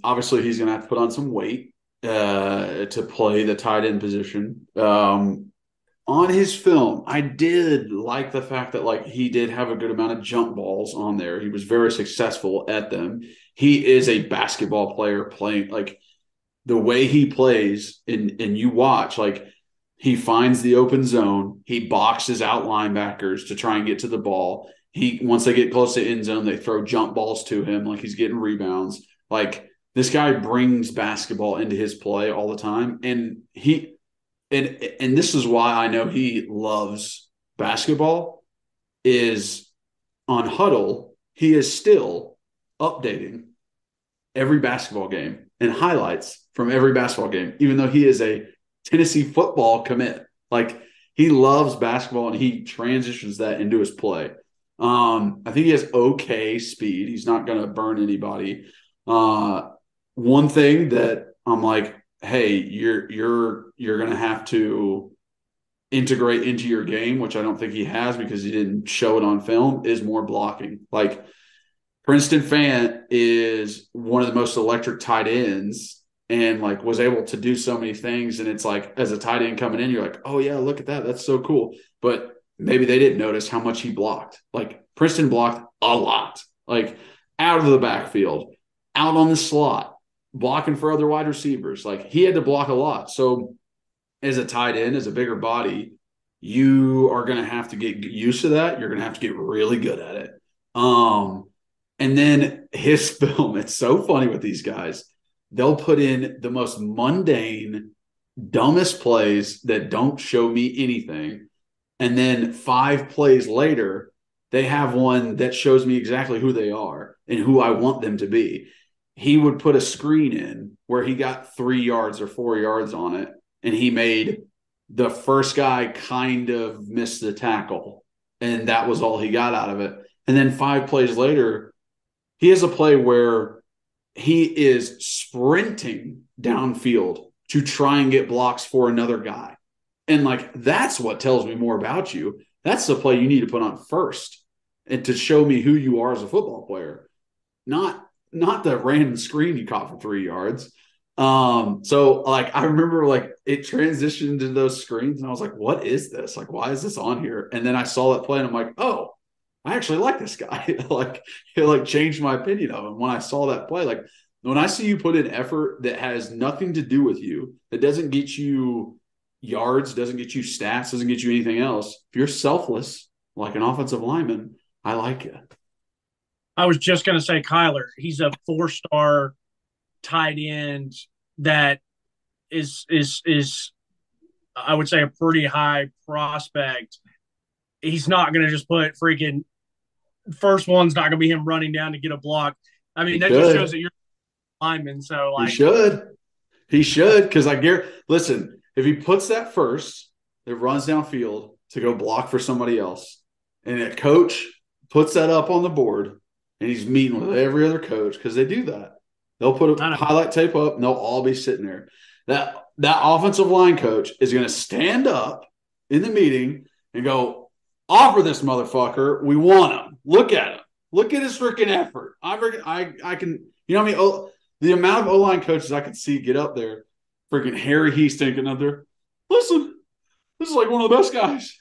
Obviously, he's going to have to put on some weight to play the tight end position. On his film, I did like the fact that like he did have a good amount of jump balls on there. He was very successful at them. He is a basketball player playing, like, the way he plays, and you watch, like, he finds the open zone. He boxes out linebackers to try and get to the ball. Once they get close to end zone, they throw jump balls to him like he's getting rebounds. Like, this guy brings basketball into his play all the time. And and this is why I know he loves basketball, is on Huddle, he is still updating every basketball game and highlights from every basketball game, even though he is a Tennessee football commit. Like, he loves basketball and he transitions that into his play. I think he has okay speed. He's not going to burn anybody. One thing that I'm like, hey, you're going to have to integrate into your game, which I don't think he has because he didn't show it on film, is more blocking. Like, Princeton Fant is one of the most electric tight ends and like was able to do so many things. And it's like, as a tight end coming in, you're like, oh yeah, look at that. That's so cool. But maybe they didn't notice how much he blocked. Like, Princeton blocked a lot, like out of the backfield, out on the slot, blocking for other wide receivers. Like, he had to block a lot. So as a tight end, as a bigger body, you are going to have to get used to that. You're going to have to get really good at it. And then his film, it's so funny with these guys. They'll put in the most mundane, dumbest plays that don't show me anything. And then 5 plays later, they have one that shows me exactly who they are and who I want them to be. He would put a screen in where he got 3 yards or 4 yards on it, and he made the first guy kind of miss the tackle, and that was all he got out of it. And then 5 plays later, he has a play where he is sprinting downfield to try and get blocks for another guy. And like, that's what tells me more about you. That's the play you need to put on first and to show me who you are as a football player, not the random screen you caught for 3 yards. So like, I remember like it transitioned to those screens and I was like, what is this? Like, why is this on here? And then I saw that play and I'm like, oh, I actually like this guy. Like, it like changed my opinion of him when I saw that play. Like, when I see you put in effort that has nothing to do with you, that doesn't get you yards, doesn't get you stats, doesn't get you anything else, if you're selfless like an offensive lineman, I like it. I was just going to say Kyler. He's a 4-star tight end that is I would say a pretty high prospect. He's not going to just put freaking first one's not going to be him running down to get a block. I mean, that just shows that you're a lineman. So like, he should because listen, if he puts that first, it runs downfield to go block for somebody else, and a coach puts that up on the board, and he's meeting with every other coach because they do that. They'll put a highlight tape up, and they'll all be sitting there. That offensive line coach is going to stand up in the meeting and go, offer this motherfucker. We want him. Look at him. Look at his freaking effort. I can, you know what I mean? Oh, the amount of O-line coaches I could see get up there, freaking Harry Heast getting up there. Listen, this is like one of the best guys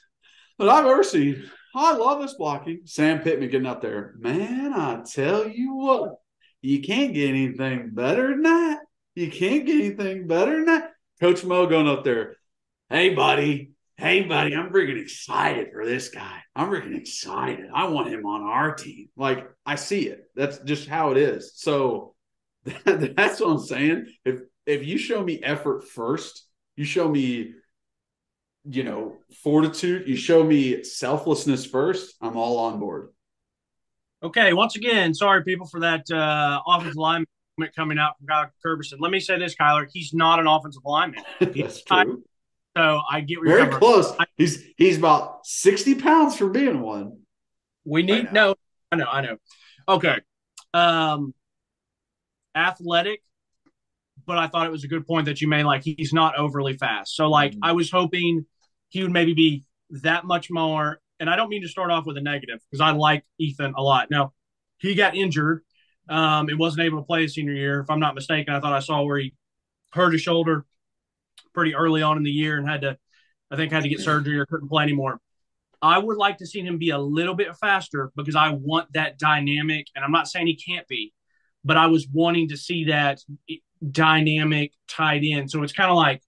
that I've ever seen. I love this blocking. Sam Pittman getting up there. Man, I tell you what, you can't get anything better than that. You can't get anything better than that. Coach Mo going up there. Hey, buddy, I'm freaking excited for this guy. I'm freaking excited. I want him on our team. Like, I see it. That's just how it is. So that's what I'm saying. If you show me effort first, you show me, fortitude, you show me selflessness first, I'm all on board. Okay, once again, sorry, people, for that offensive lineman coming out from Kyler Kerberson. Let me say this, Kyler. He's not an offensive lineman. That's true. So I get where you're very close. He's about 60 pounds from being one. We need I know. Okay. Athletic, but I thought it was a good point that you made. Like, he's not overly fast. So like, I was hoping he would maybe be that much more. And I don't mean to start off with a negative because I like Ethan a lot. Now, he got injured and wasn't able to play his senior year. If I'm not mistaken, I thought I saw where he hurt his shoulder pretty early on in the year and had to get surgery or couldn't play anymore. I would like to see him be a little bit faster because I want that dynamic. And I'm not saying he can't be, but I was wanting to see that dynamic tight end. So it's kind of like,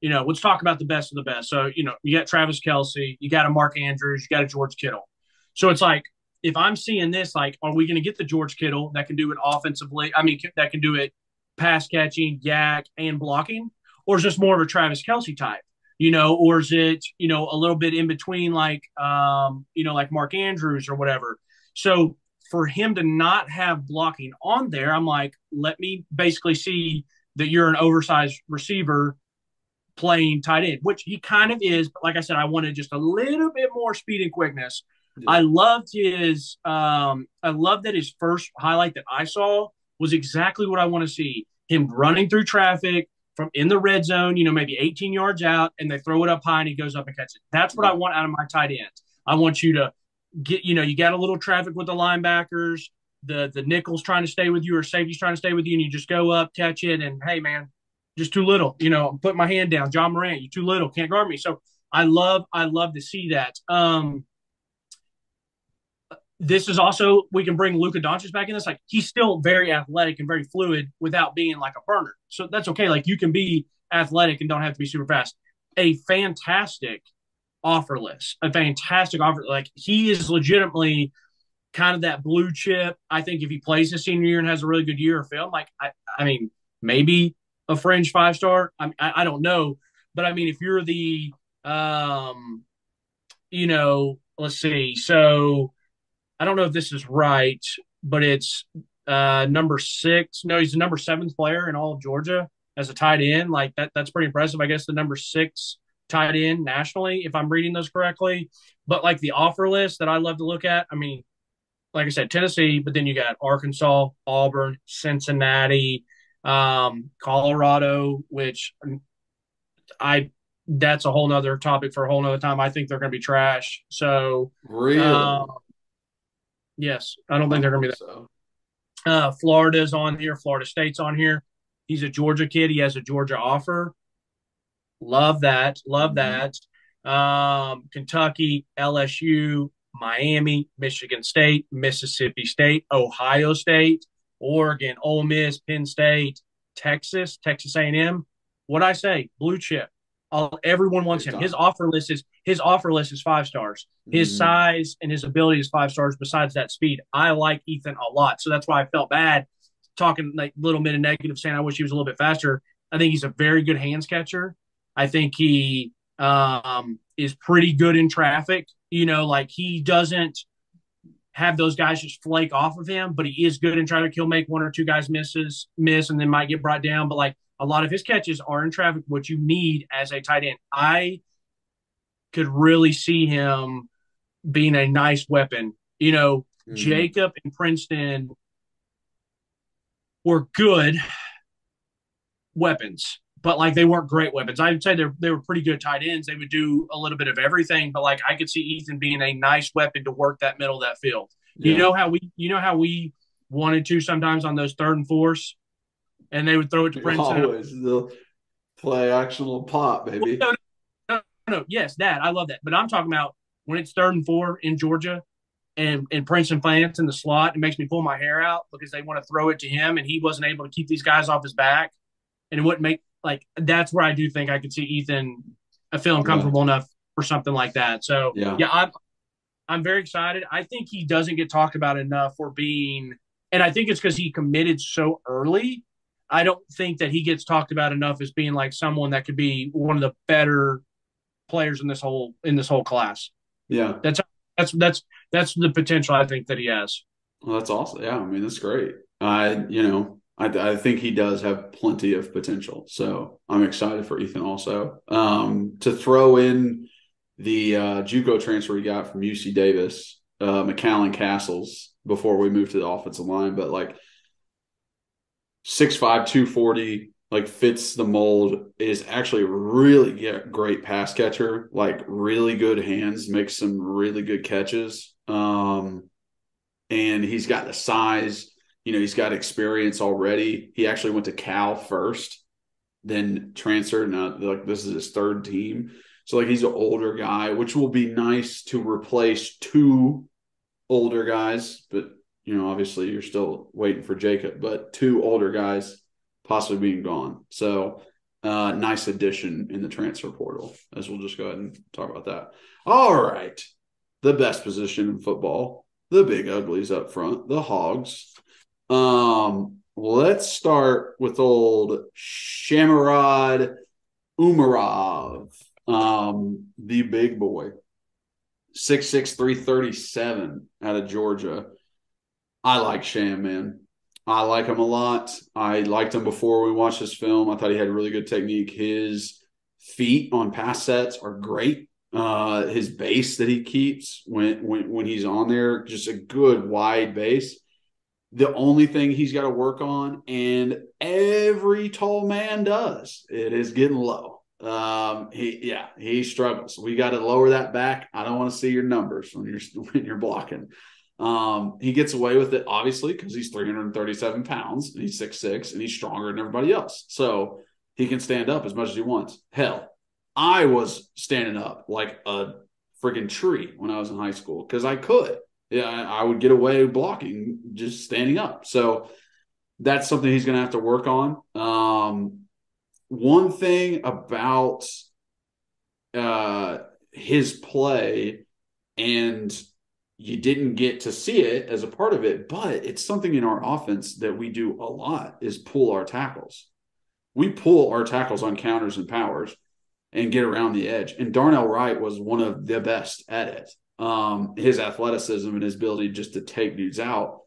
let's talk about the best of the best. So, you got Travis Kelce, you got a Mark Andrews, you got a George Kittle. So it's like, if I'm seeing this, like, are we going to get the George Kittle that can do it offensively? I mean, that can do it pass catching, yak, and blocking? or is this more of a Travis Kelce type? Or is it, a little bit in between, like, like Mark Andrews or whatever. So for him to not have blocking on there, I'm like, let me basically see that you're an oversized receiver playing tight end, which he kind of is. But like I said, I wanted just a little bit more speed and quickness. Yeah. I loved that his first highlight that I saw was exactly what I want to see. Him running through traffic from in the red zone, maybe 18 yards out, and they throw it up high and he goes up and catches it. That's what I want out of my tight ends. I want you to get, you got a little traffic with the linebackers, the nickels trying to stay with you or safety's trying to stay with you, and you just go up, catch it, and hey, man, just too little. Put my hand down. John Morant, you're too little, can't guard me. So I love to see that. This is also, we can bring Luka Doncic back in this. Like, he's still very athletic and very fluid without being like a burner. So that's okay. Like, you can be athletic and don't have to be super fast. A fantastic offer list. Like, he is legitimately kind of that blue chip. I think if he plays his senior year and has a really good year of film, like, I mean, maybe a fringe 5-star. I don't know. But, I mean, if you're the, let's see. So, I don't know if this is right, but it's number 6. No, he's the number 7th player in all of Georgia as a tight end. Like, that's pretty impressive. I guess the number 6 tight end nationally, if I'm reading those correctly. But, like, the offer list that I love to look at, I mean, like I said, Tennessee, but then you got Arkansas, Auburn, Cincinnati, Colorado, which that's a whole nother topic for a whole nother time. I think they're going to be trash. So, really? Yes, I don't think they're going to be that. Florida's on here. Florida State's on here. He's a Georgia kid. He has a Georgia offer. Love that. Kentucky, LSU, Miami, Michigan State, Mississippi State, Ohio State, Oregon, Ole Miss, Penn State, Texas A&M. What'd I say? Blue chip. Everyone wants him. His offer list is 5 stars. His size and his ability is 5 stars. Besides that speed, I like Ethan a lot. So that's why I felt bad talking like a little bit of negative, saying I wish he was a little bit faster. I think he's a very good hands catcher. I think he is pretty good in traffic. Like, he doesn't have those guys just flake off of him, but he is good in traffic. He'll make 1 or 2 guys miss and then might get brought down. But, like, a lot of his catches are in traffic, what you need as a tight end. I could really see him being a nice weapon. Jacob and Princeton were good weapons, but, like, they weren't great weapons. I'd say they were pretty good tight ends. They would do a little bit of everything, but, like, I could see Ethan being a nice weapon to work that middle of that field. Yeah. You know how we wanted to sometimes on those 3rd and 4s? And they would throw it to Princeton. Always the play action little pop, baby. No. Yes, that. I love that. But I'm talking about when it's 3rd and 4 in Georgia and Princeton plants in the slot, it makes me pull my hair out because they want to throw it to him and he wasn't able to keep these guys off his back. And it wouldn't make – like, that's where I do think I could see Ethan feeling comfortable enough for something like that. So, yeah, I'm very excited. I think he doesn't get talked about enough for being – and I think it's because he committed so early. I don't think that he gets talked about enough as being like someone that could be one of the better players in this whole class. Yeah, that's the potential I think that he has. Well, that's awesome. Yeah, I mean, that's great. I think he does have plenty of potential. So I'm excited for Ethan also. To throw in the JUCO transfer he got from UC Davis, McCallen Castles, before we move to the offensive line, but like 6'5", 240, like fits the mold, is actually a really great pass catcher, like really good hands, makes some really good catches. And he's got the size, he's got experience already. He actually went to Cal first, then transferred. Now, like, this is his 3rd team. So, like, he's an older guy, which will be nice to replace 2 older guys, but obviously you're still waiting for Jacob, but 2 older guys possibly being gone. So nice addition in the transfer portal, as we'll just go ahead and talk about that. All right. The best position in football, the big uglies up front, the Hogs. Let's start with old Shamurad Umarov, the big boy, 6'6", 337 out of Georgia. I like Sham, man. I like him a lot. I liked him before we watched this film. I thought he had really good technique. His feet on pass sets are great. His base that he keeps when he's on there, just a good wide base. The only thing he's got to work on, and every tall man does, it is getting low. He struggles. We got to lower that back. I don't want to see your numbers when you're blocking. He gets away with it, obviously, because he's 337 pounds and he's 6'6", and he's stronger than everybody else. So he can stand up as much as he wants. Hell, I was standing up like a freaking tree when I was in high school because I could. Yeah, I would get away blocking just standing up. So that's something he's going to have to work on. One thing about his play, and you didn't get to see it as a part of it, but it's something in our offense that we do a lot, is pull our tackles. We pull our tackles on counters and powers and get around the edge. And Darnell Wright was one of the best at it. His athleticism and his ability just to take dudes out,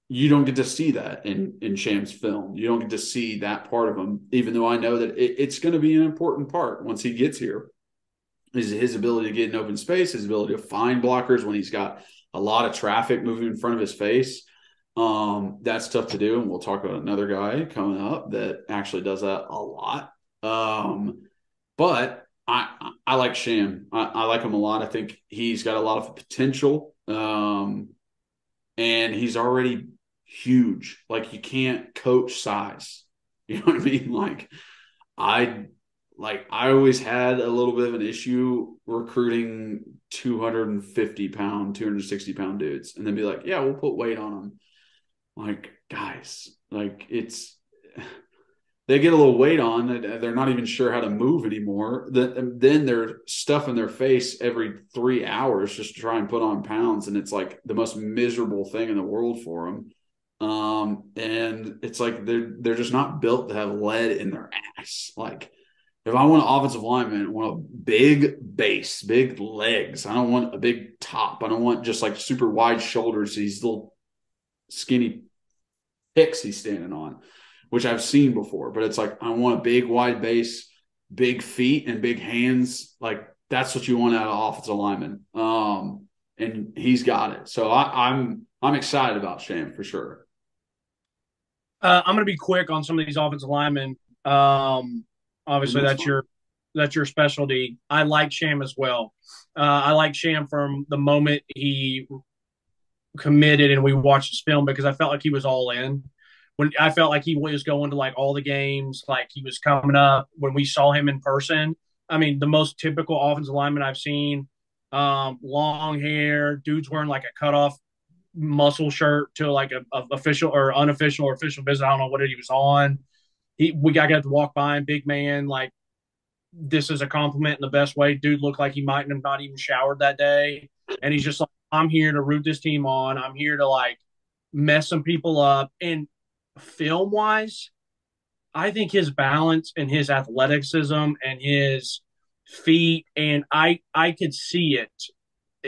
you don't get to see that in Sham's film. You don't get to see that part of him, even though I know that it's going to be an important part once he gets here. Is his ability to get in open space, his ability to find blockers when he's got a lot of traffic moving in front of his face. That's tough to do. And we'll talk about another guy coming up that actually does that a lot. But I like Sham. I like him a lot. I think he's got a lot of potential. And he's already huge. Like, you can't coach size. You know what I mean? I always had a little bit of an issue recruiting 250-pound, 260-pound dudes and then be like, yeah, we'll put weight on them. Like, guys, like, they get a little weight on, they're not even sure how to move anymore. Then they're stuffing their face every 3 hours just to try and put on pounds. And it's like the most miserable thing in the world for them. And it's like they're just not built to have lead in their ass. Like, if I want an offensive lineman, I want a big base, big legs. I don't want a big top. I don't want just like super wide shoulders, these little skinny picks he's standing on, which I've seen before. But it's like, I want a big wide base, big feet, and big hands. Like, that's what you want out of offensive lineman. And he's got it. So I'm excited about Sham for sure. I'm going to be quick on some of these offensive linemen. Obviously, that's your specialty. I like Sham as well. I like Sham from the moment he committed and we watched his film, because I felt like he was all in. When I felt like he was going to like all the games, like he was coming up. When we saw him in person, I mean, the most typical offensive lineman I've seen, long hair, dude's wearing like a cutoff muscle shirt to like a official or unofficial or official visit. I don't know what he was on. We got to walk by him, big man. Like, this is a compliment in the best way. Dude looked like he might have not even showered that day. And he's just like, I'm here to root this team on. I'm here to like mess some people up. And film wise, I think his balance and his athleticism and his feet, and I could see it.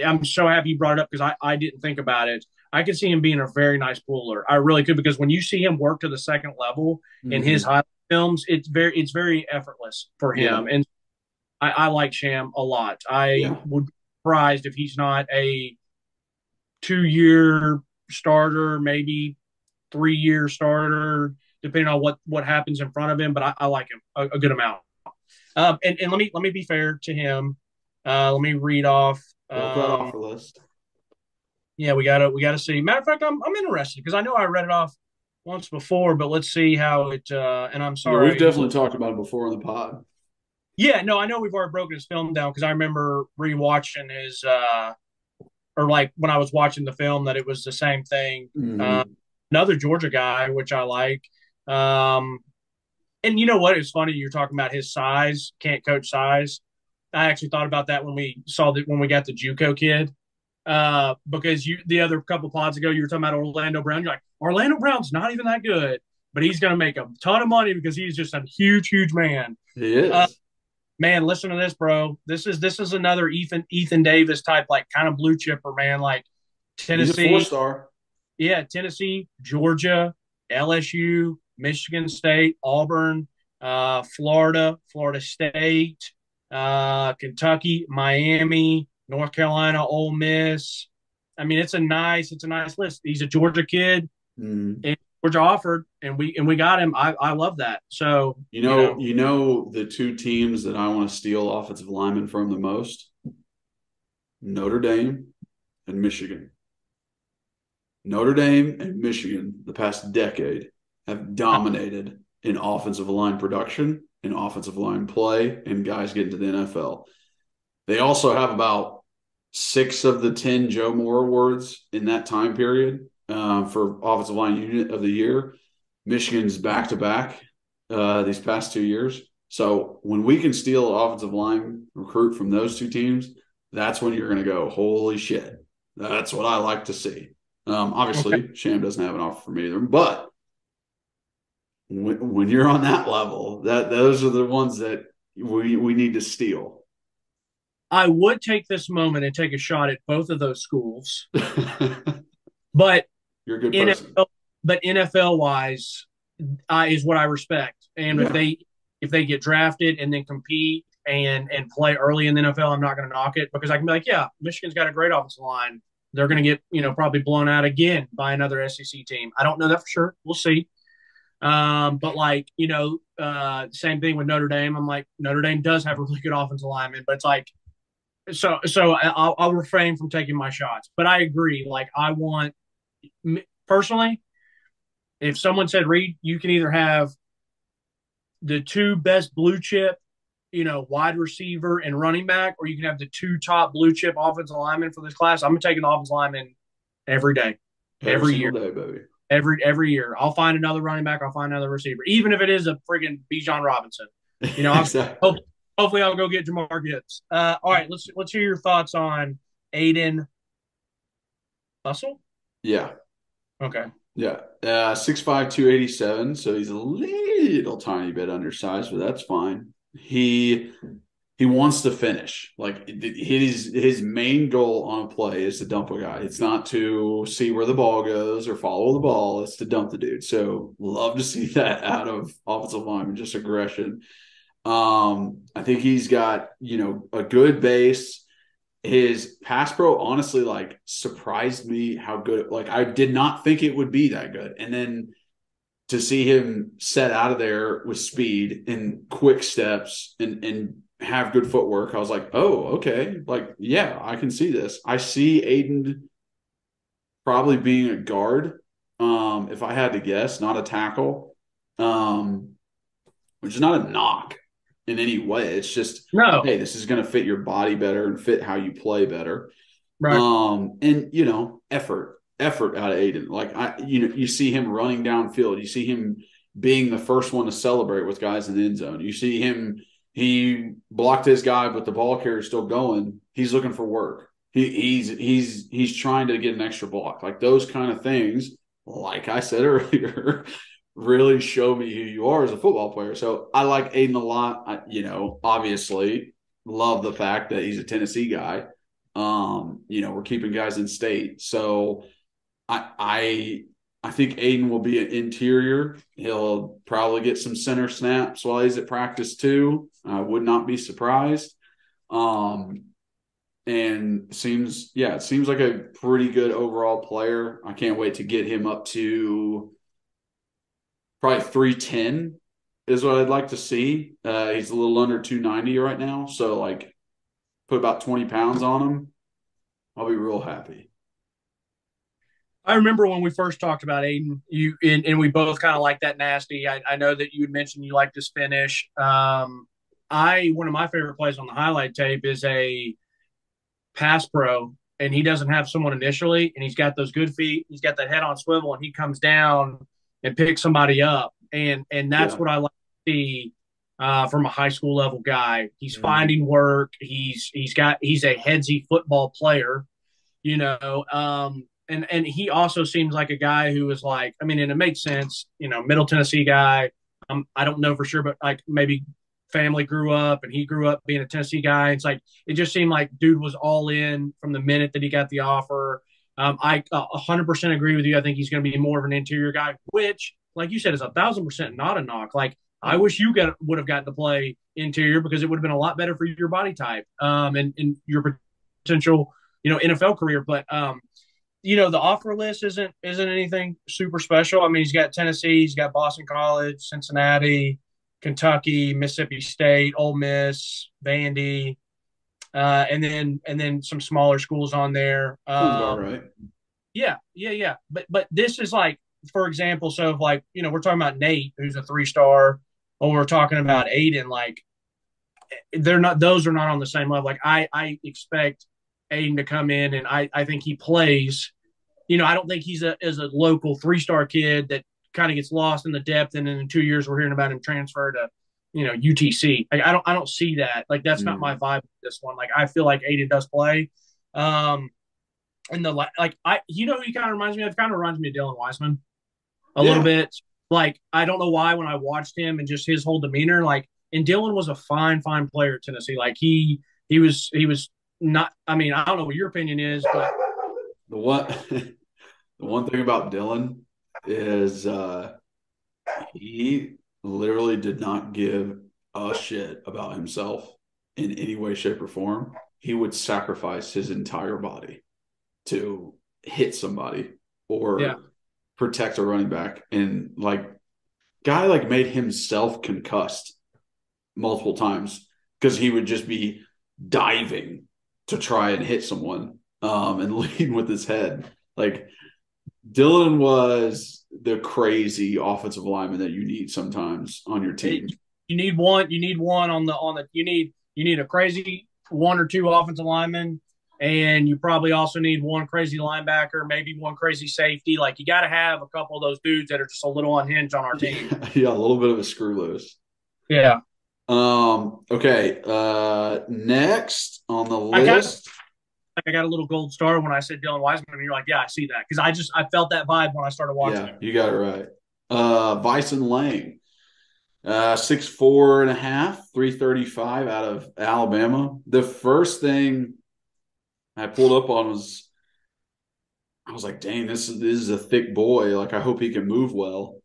I'm so happy you brought it up, because I didn't think about it. I could see him being a very nice puller. I really could, because when you see him work to the second level in his highlight films, it's very effortless for him. Yeah. And I like Sham a lot. I would be surprised if he's not a 2-year starter, maybe 3-year starter, depending on what happens in front of him. But I like him a good amount. And let me be fair to him. Let me read off. That offer list. Yeah, we gotta see. Matter of fact, I'm interested, because I know I read it off once before, but let's see how it. And I'm sorry, yeah, we've definitely talked about it before in the pod. Yeah, no, I know we've already broken his film down, because I remember rewatching his, or like when I was watching the film, that it was the same thing. Another Georgia guy, which I like. And you know what? It's funny you're talking about his size, can't coach size. I actually thought about that when we got the JUCO kid. Because the other couple pods ago, you were talking about Orlando Brown. You're like, Orlando Brown's not even that good. but he's going to make a ton of money because he's just a huge, huge man. He is. Man, listen to this, bro. This is another Ethan Davis type, like kind of blue chipper, man. Like Tennessee, He's a 4-star. yeah, Tennessee, Georgia, LSU, Michigan State, Auburn, Florida, Florida State, Kentucky, Miami, North Carolina, Ole Miss. I mean, it's a nice list. He's a Georgia kid, and Georgia offered, and we got him. I love that. So you know the two teams that I want to steal offensive linemen from the most: Notre Dame and Michigan. Notre Dame and Michigan, the past decade, have dominated in offensive line production, in offensive line play, and guys getting to the NFL. They also have about 6 of the 10 Joe Moore awards in that time period for offensive line unit of the year. Michigan's back-to-back these past 2 years. So when we can steal an offensive line recruit from those two teams, that's when you're going to go, holy shit. That's what I like to see. Obviously, okay. Sham doesn't have an offer from either, but when you're on that level, those are the ones that we need to steal. I would take this moment and take a shot at both of those schools, but you're a good person. But NFL wise, is what I respect. And if they get drafted and then compete and play early in the NFL, I'm not going to knock it because I can be like, yeah, Michigan's got a great offensive line. They're going to get, probably blown out again by another SEC team. I don't know that for sure. We'll see. But like, same thing with Notre Dame. I'm like, Notre Dame does have a really good offensive lineman, but it's like, so I'll refrain from taking my shots. But I agree. Like, I want, personally, if someone said, Reed, you can either have the 2 best blue chip, wide receiver and running back, or you can have the 2 top blue chip offensive linemen for this class. I'm taking the offensive lineman every day, every year, day, baby. Every year. I'll find another running back. I'll find another receiver, even if it is a friggin' Bijan Robinson. Exactly. Hopefully I'll go get Jamar Gibbs. All right, let's hear your thoughts on Ayden Bussell. Yeah. Okay. Yeah. 6'5", 287. So he's a little tiny bit undersized, but that's fine. He wants to finish. Like, his main goal on a play is to dump a guy. It's not to see where the ball goes or follow the ball. It's to dump the dude. So love to see that out of offensive lineman, just aggression. I think he's got, a good base. His pass pro honestly, like, surprised me how good. Like, I did not think it would be that good. And then to see him set out of there with speed and quick steps and have good footwork, I was like, oh, okay. Like, yeah, I can see this. I see Ayden probably being a guard, if I had to guess, not a tackle, which is not a knock in any way. It's just, hey, this is going to fit your body better and fit how you play better. Right. And, effort out of Ayden. Like, you see him running downfield. You see him being the first one to celebrate with guys in the end zone. You see him, he blocked his guy, but the ball carrier's still going. He's looking for work. He's trying to get an extra block. Like, those kind of things, like I said earlier, really show me who you are as a football player. So I like Ayden a lot. Obviously love the fact that he's a Tennessee guy. We're keeping guys in state. So I think Ayden will be an interior. He'll probably get some center snaps while he's at practice too. I would not be surprised. And it seems like a pretty good overall player. I can't wait to get him up to probably 310 is what I'd like to see. He's a little under 290 right now. So, like, put about 20 pounds on him, I'll be real happy. I remember when we first talked about Ayden, and we both kind of like that nasty. I know that you had mentioned you like this finish. One of my favorite plays on the highlight tape is a pass pro, and he doesn't have someone initially, and he's got those good feet. He's got that head on swivel, and he comes down and picks somebody up. And that's what I like to see from a high school level guy. He's finding work. He's a headsy football player, and he also seems like a guy who is like, I mean, and it makes sense, Middle Tennessee guy. I don't know for sure, but like maybe family grew up and he grew up being a Tennessee guy. It's like it just seemed like dude was all in from the minute that he got the offer. I 100% agree with you. I think he's going to be more of an interior guy, which, like you said, is 1,000% not a knock. Like I wish you would have gotten to play interior because it would have been a lot better for your body type and your potential, NFL career. But the offer list isn't anything super special. I mean, he's got Tennessee, he's got Boston College, Cincinnati, Kentucky, Mississippi State, Ole Miss, Vandy, and then some smaller schools on there. Sounds about right. Yeah. But this is like, for example, so if like we're talking about Nate, who's a 3-star, or we're talking about Ayden, like those are not on the same level. Like I expect Ayden to come in, and I think he plays. I don't think he's a local 3-star kid that kind of gets lost in the depth, and in 2 years we're hearing about him transfer to UTC. Like, I don't see that. Like that's not my vibe with this one. Like I feel like Ayden does play. And the he kind of reminds me of. Kind of reminds me of Dylan Wiseman a little bit. Like I don't know why when I watched him and just his whole demeanor. Like, and Dylan was a fine player at Tennessee. Like he was not. I mean, I don't know what your opinion is, but the one thing about Dylan is he literally did not give a shit about himself in any way, shape, or form. He would sacrifice his entire body to hit somebody or protect a running back. And guy made himself concussed multiple times because he would just be diving to try and hit someone and lead with his head. Like Dylan was the crazy offensive lineman that you need sometimes on your team. You need one on the you need a crazy 1 or 2 offensive linemen, and you probably also need one crazy linebacker, maybe one crazy safety. Like you got to have a couple of those dudes that are just a little unhinged on our team. Yeah, a little bit of a screw loose. Yeah. Okay. Next on the list. I got a little gold star when I said Dylan Wiseman, and you're like, yeah, I see that. Because I felt that vibe when I started watching him. You got it right. Vyson Lang, 6'4.5", 335 out of Alabama. The first thing I pulled up on I was like, dang, this is a thick boy. Like, I hope he can move well.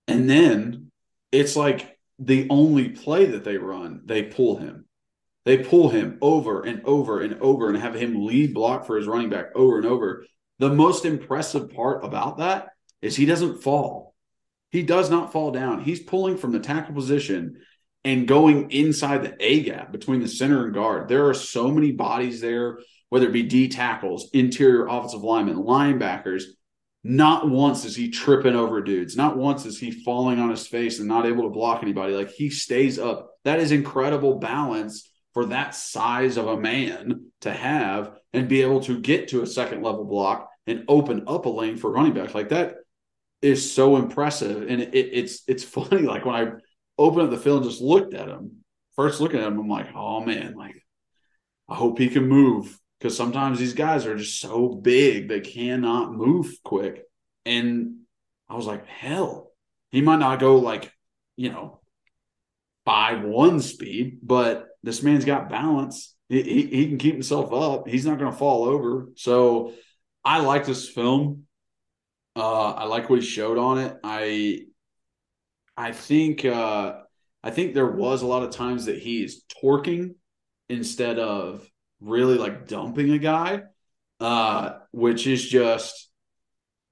And then it's like the only play that they run, they pull him. They pull him over and over and over and have him lead block for his running back over and over. The most impressive part about that is he doesn't fall. He does not fall down. He's pulling from the tackle position and going inside the A gap between the center and guard. There are so many bodies there, whether it be D tackles, interior offensive linemen, linebackers. Not once is he tripping over dudes. Not once is he falling on his face and not able to block anybody. Like, he stays up. That is incredible balance for that size of a man to have and be able to get to a second level block and open up a lane for running back. Like, that is so impressive. And it's funny. Like, when I opened up the field and just looked at him, first looking at him, I'm like, oh man, like, I hope he can move. Because sometimes these guys are just so big, they cannot move quick. And I was like, hell, he might not go 5'1" speed, but this man's got balance. He can keep himself up. He's not going to fall over. So I like this film. I like what he showed on it. I think there was a lot of times that he is torquing instead of really dumping a guy, which is just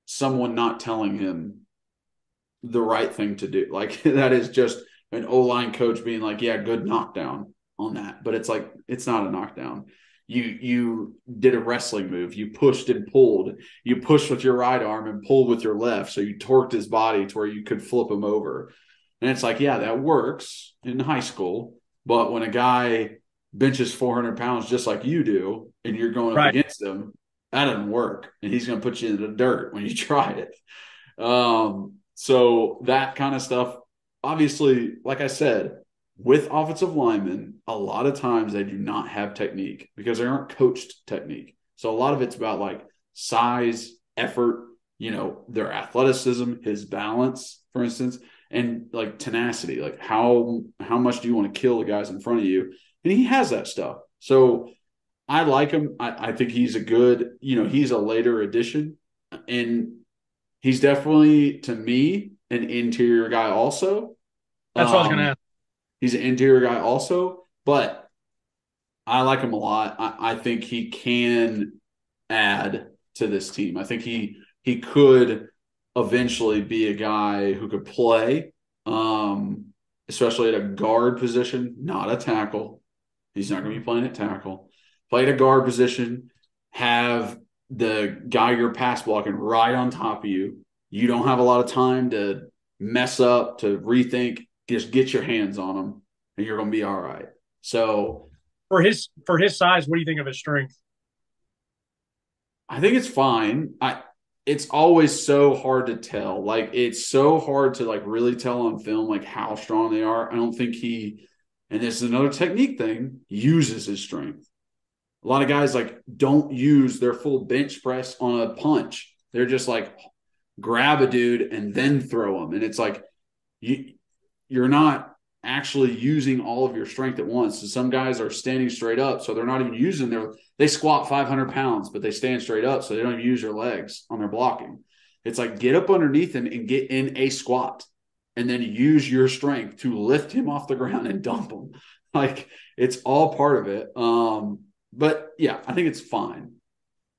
someone not telling him the right thing to do. Like, that is just an O-line coach being like, yeah, good knockdown on that. But it's like, it's not a knockdown. You did a wrestling move. You pushed and pulled. You pushed with your right arm and pulled with your left. So you torqued his body to where you could flip him over. And it's like, yeah, that works in high school. But when a guy benches 400 pounds just like you do, and you're going up against him, that doesn't work. And he's going to put you in the dirt when you try it. So that kind of stuff, obviously, like I said, with offensive linemen, a lot of times they do not have technique because they aren't coached technique. So a lot of it's about size, effort, their athleticism, his balance, for instance, and like tenacity. Like how much do you want to kill the guys in front of you? And he has that stuff. So I like him. I think he's a good, he's a later addition. And he's definitely, to me, an interior guy also. That's what I was going to ask. He's an interior guy also, but I like him a lot. I think he can add to this team. I think he could eventually be a guy who could play, especially at a guard position, not a tackle. He's not going to be playing at tackle. Play at a guard position, have the guy you're pass blocking right on top of you. You don't have a lot of time to mess up, to rethink. Just get your hands on him, and you're going to be all right. So for his size, what do you think of his strength? I think it's fine. It's always so hard to tell. Like, it's so hard to like really tell on film like how strong they are. I don't think he, and this is another technique thing, uses his strength. A lot of guys like don't use their full bench press on a punch. They're just like grab a dude and then throw him. And it's like you're not actually using all of your strength at once. So some guys are standing straight up, so they're not even using they squat 500 pounds, but they stand straight up, so they don't even use their legs on their blocking. It's like get up underneath him and get in a squat and then use your strength to lift him off the ground and dump him. Like, it's all part of it. But yeah, I think it's fine.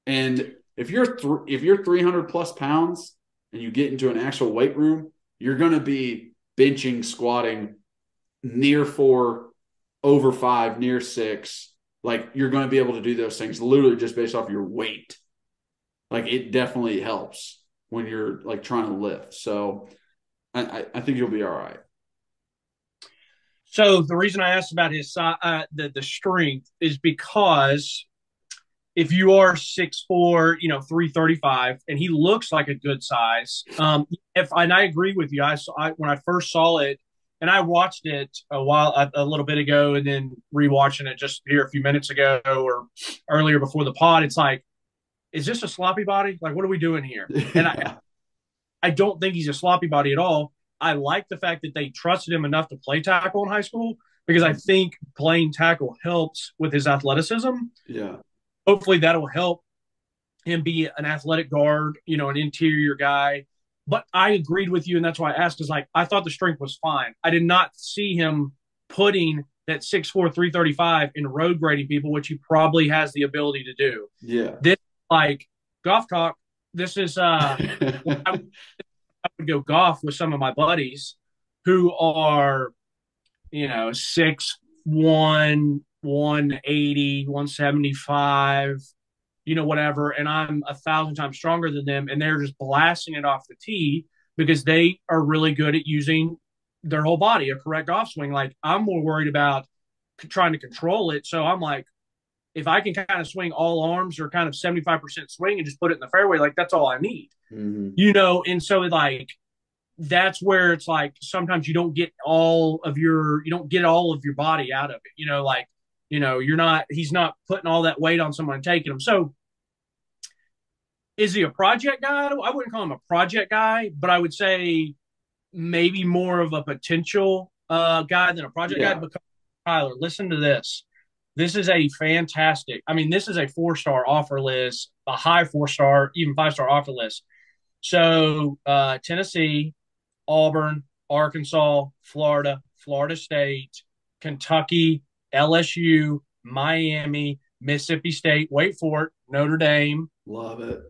And if you're 300 plus pounds and you get into an actual weight room, you're going to be benching, squatting near 4, over 5, near 6. Like, you're going to be able to do those things literally just based off your weight. Like, it definitely helps when you're like trying to lift. So I think you'll be all right. So the reason I asked about his the strength is because if you are 6'4", 335, and he looks like a good size. And I agree with you. When I first saw it, and I watched it a little bit ago, and then rewatching it just here a few minutes ago or earlier before the pod, it's like, is this a sloppy body? Like, what are we doing here? And I don't think he's a sloppy body at all. I like the fact that they trusted him enough to play tackle in high school, because I think playing tackle helps with his athleticism. Yeah. Hopefully that'll help him be an athletic guard, an interior guy. But I agreed with you, and that's why I asked, is like, I thought the strength was fine. I did not see him putting that 6'4", 335 in road grading people, which he probably has the ability to do. Yeah. This, like, golf talk, this is I would go golf with some of my buddies who are, 6'1", 180, 175, whatever. And I'm 1,000 times stronger than them. And they're just blasting it off the tee because they are really good at using their whole body, a correct off swing. Like, I'm more worried about trying to control it. So I'm like, if I can kind of swing all arms or kind of 75% swing and just put it in the fairway, like, that's all I need. Mm-hmm. And so like, that's where it's like, sometimes you don't get all of your body out of it, he's not putting all that weight on someone and taking him. So is he a project guy? I wouldn't call him a project guy, but I would say maybe more of a potential guy than a project guy. Because Tyler, listen to this. This is a fantastic, this is a 4-star offer list, a high 4-star, even 5-star offer list. So Tennessee, Auburn, Arkansas, Florida, Florida State, Kentucky, LSU, Miami, Mississippi State, wait for it, Notre Dame. Love it.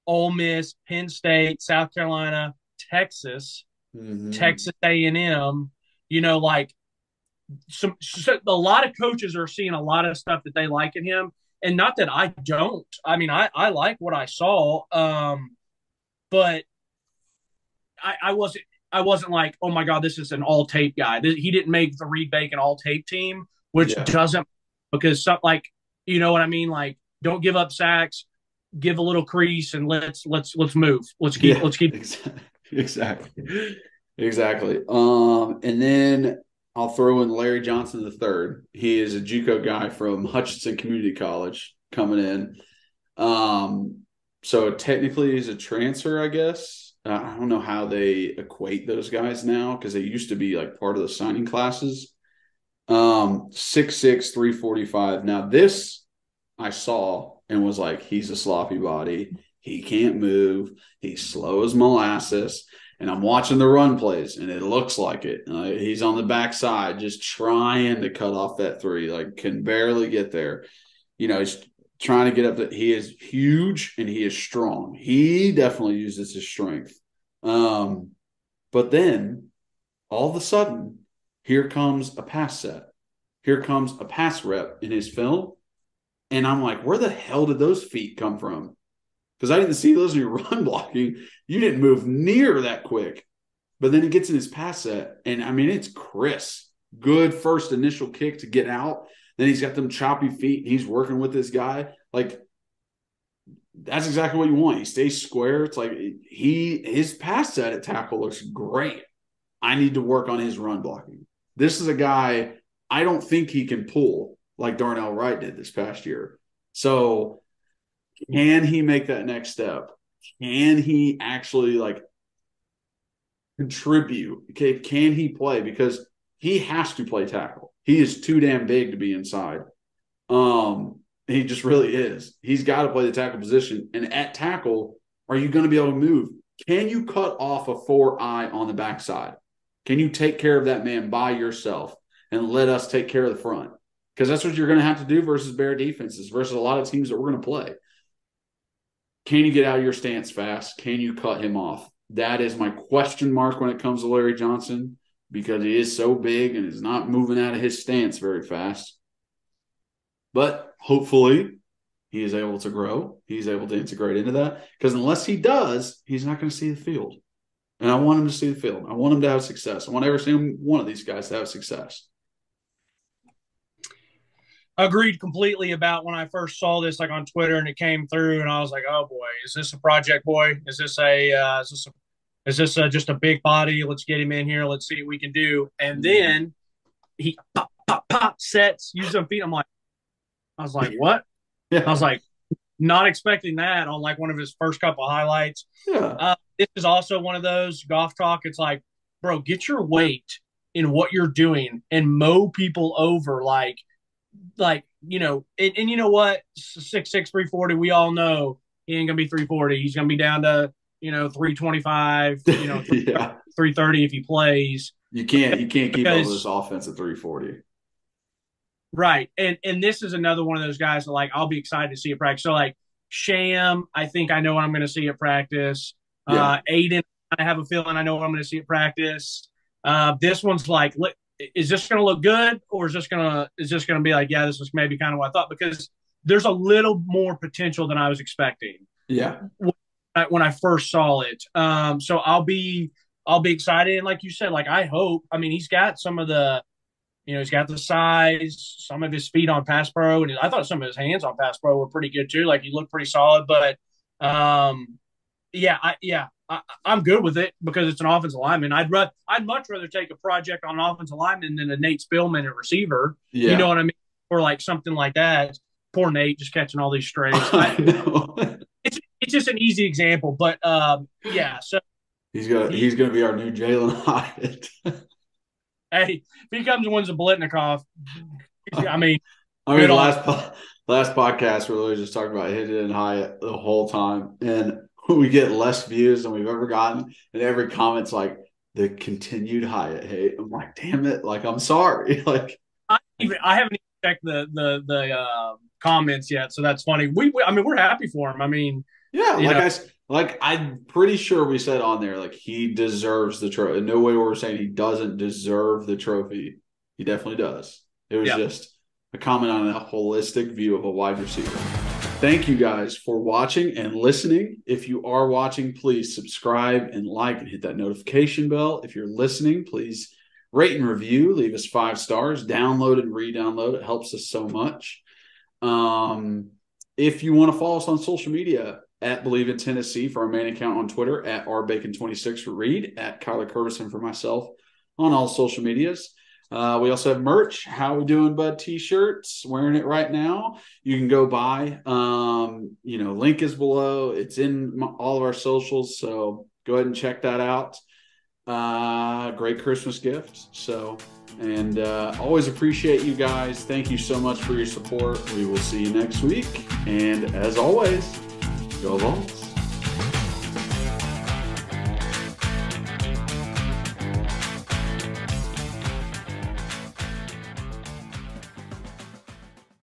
Ole Miss, Penn State, South Carolina, Texas, Texas A&M, so a lot of coaches are seeing a lot of stuff that they like in him, and not that I don't. I like what I saw, but I wasn't like, oh my God, this is an all tape guy. He didn't make the Reed Bacon all tape team, which doesn't, because like, you know what I mean? Like, don't give up sacks, give a little crease, and let's move. Let's keep exactly. And then I'll throw in Larry Johnson III. He is a JUCO guy from Hutchinson Community College coming in. So technically he's a transfer, I guess. I don't know how they equate those guys now because they used to be like part of the signing classes. 6'6", 345. Now this I saw and was like, he's a sloppy body. He can't move. He's slow as molasses. And I'm watching the run plays, and it looks like it. He's on the backside just trying to cut off that three, like can barely get there. He's trying to get up. He is huge, and he is strong. He definitely uses his strength. But then, all of a sudden, here comes a pass set. Here comes a pass rep in his film. And I'm like, where the hell did those feet come from? Because I didn't see those in your run blocking. You didn't move near that quick. But then he gets in his pass set, and, I mean, it's crisp. Good first initial kick to get out. Then he's got them choppy feet, and he's working with this guy. Like, that's exactly what you want. He stays square. It's like his pass set at tackle looks great. I need to work on his run blocking. This is a guy I don't think he can pull like Darnell Wright did this past year. So can he make that next step? Can he actually contribute? Okay, can he play? Because he has to play tackle. He is too damn big to be inside. He just really is. He's got to play the tackle position. And at tackle, are you going to be able to move? Can you cut off a 4-eye on the backside? Can you take care of that man by yourself and let us take care of the front? Because that's what you're going to have to do versus Bear defenses, versus a lot of teams that we're going to play. Can you get out of your stance fast? Can you cut him off? That is my question mark when it comes to Larry Johnson, because he is so big and is not moving out of his stance very fast. But hopefully he is able to grow. He's able to integrate into that, because unless he does, he's not going to see the field. And I want him to see the field. I want him to have success. I want every single one of these guys to have success. Agreed completely about when I first saw this on Twitter and it came through, and I was like, oh boy, is this a project boy? Is this just a big body? Let's get him in here. Let's see what we can do. And then he pop sets, uses them feet. I was like, what? Yeah. I was like, not expecting that on one of his first couple highlights. Yeah. This is also one of those golf talk. It's like, bro, get your weight in what you're doing and mow people over. And you know what? 6'6", 340, we all know he ain't going to be 340. He's going to be down to, 325, Yeah. 330 if he plays. You can't keep up with this offense at 340. Right. And this is another one of those guys that I'll be excited to see at practice. So Sham, I think I know what I'm going to see at practice. Yeah. Ayden, I have a feeling I know what I'm going to see at practice. This one's is this going to look good, or is this going to be yeah, this is maybe kind of what I thought, because there's a little more potential than I was expecting. Yeah. When I first saw it. So I'll be excited. And like you said, I hope, he's got some of the, he's got the size, some of his feet on pass pro, and I thought some of his hands on pass pro were pretty good too. He looked pretty solid, but I'm good with it because it's an offensive lineman. I'd much rather take a project on an offensive lineman than a Nate Spillman at receiver. Yeah. You know what I mean? Or something like that. Poor Nate just catching all these strays. I know. It's just an easy example, but yeah. So he's gonna be our new Jalen Hyatt. Hey, if he comes and wins a Blitnikoff, last podcast we're literally just talking about hitting and Hyatt the whole time, and we get less views than we've ever gotten, and every comment's the continued Hyatt hate. I'm like, damn it! I'm sorry. I haven't even checked the comments yet, so that's funny. We're happy for him. Yeah, I'm pretty sure we said on there he deserves the trophy. In no way we're saying he doesn't deserve the trophy. He definitely does. It was just a comment on a holistic view of a wide receiver. Thank you guys for watching and listening. If you are watching, please subscribe and and hit that notification bell. If you're listening, please rate and review. Leave us 5 stars. Download and re-download. It helps us so much. If you want to follow us on social media, at Believe in Tennessee for our main account on Twitter, at rbacon26 for Reed, at Kyler Curvison for myself on all social medias. We also have merch. How we doing, bud? T-shirts. Wearing it right now. You can go buy. Link is below. It's in all of our socials. So go ahead and check that out. Great Christmas gift. So, and always appreciate you guys. Thank you so much for your support. We will see you next week. And as always, go Vols.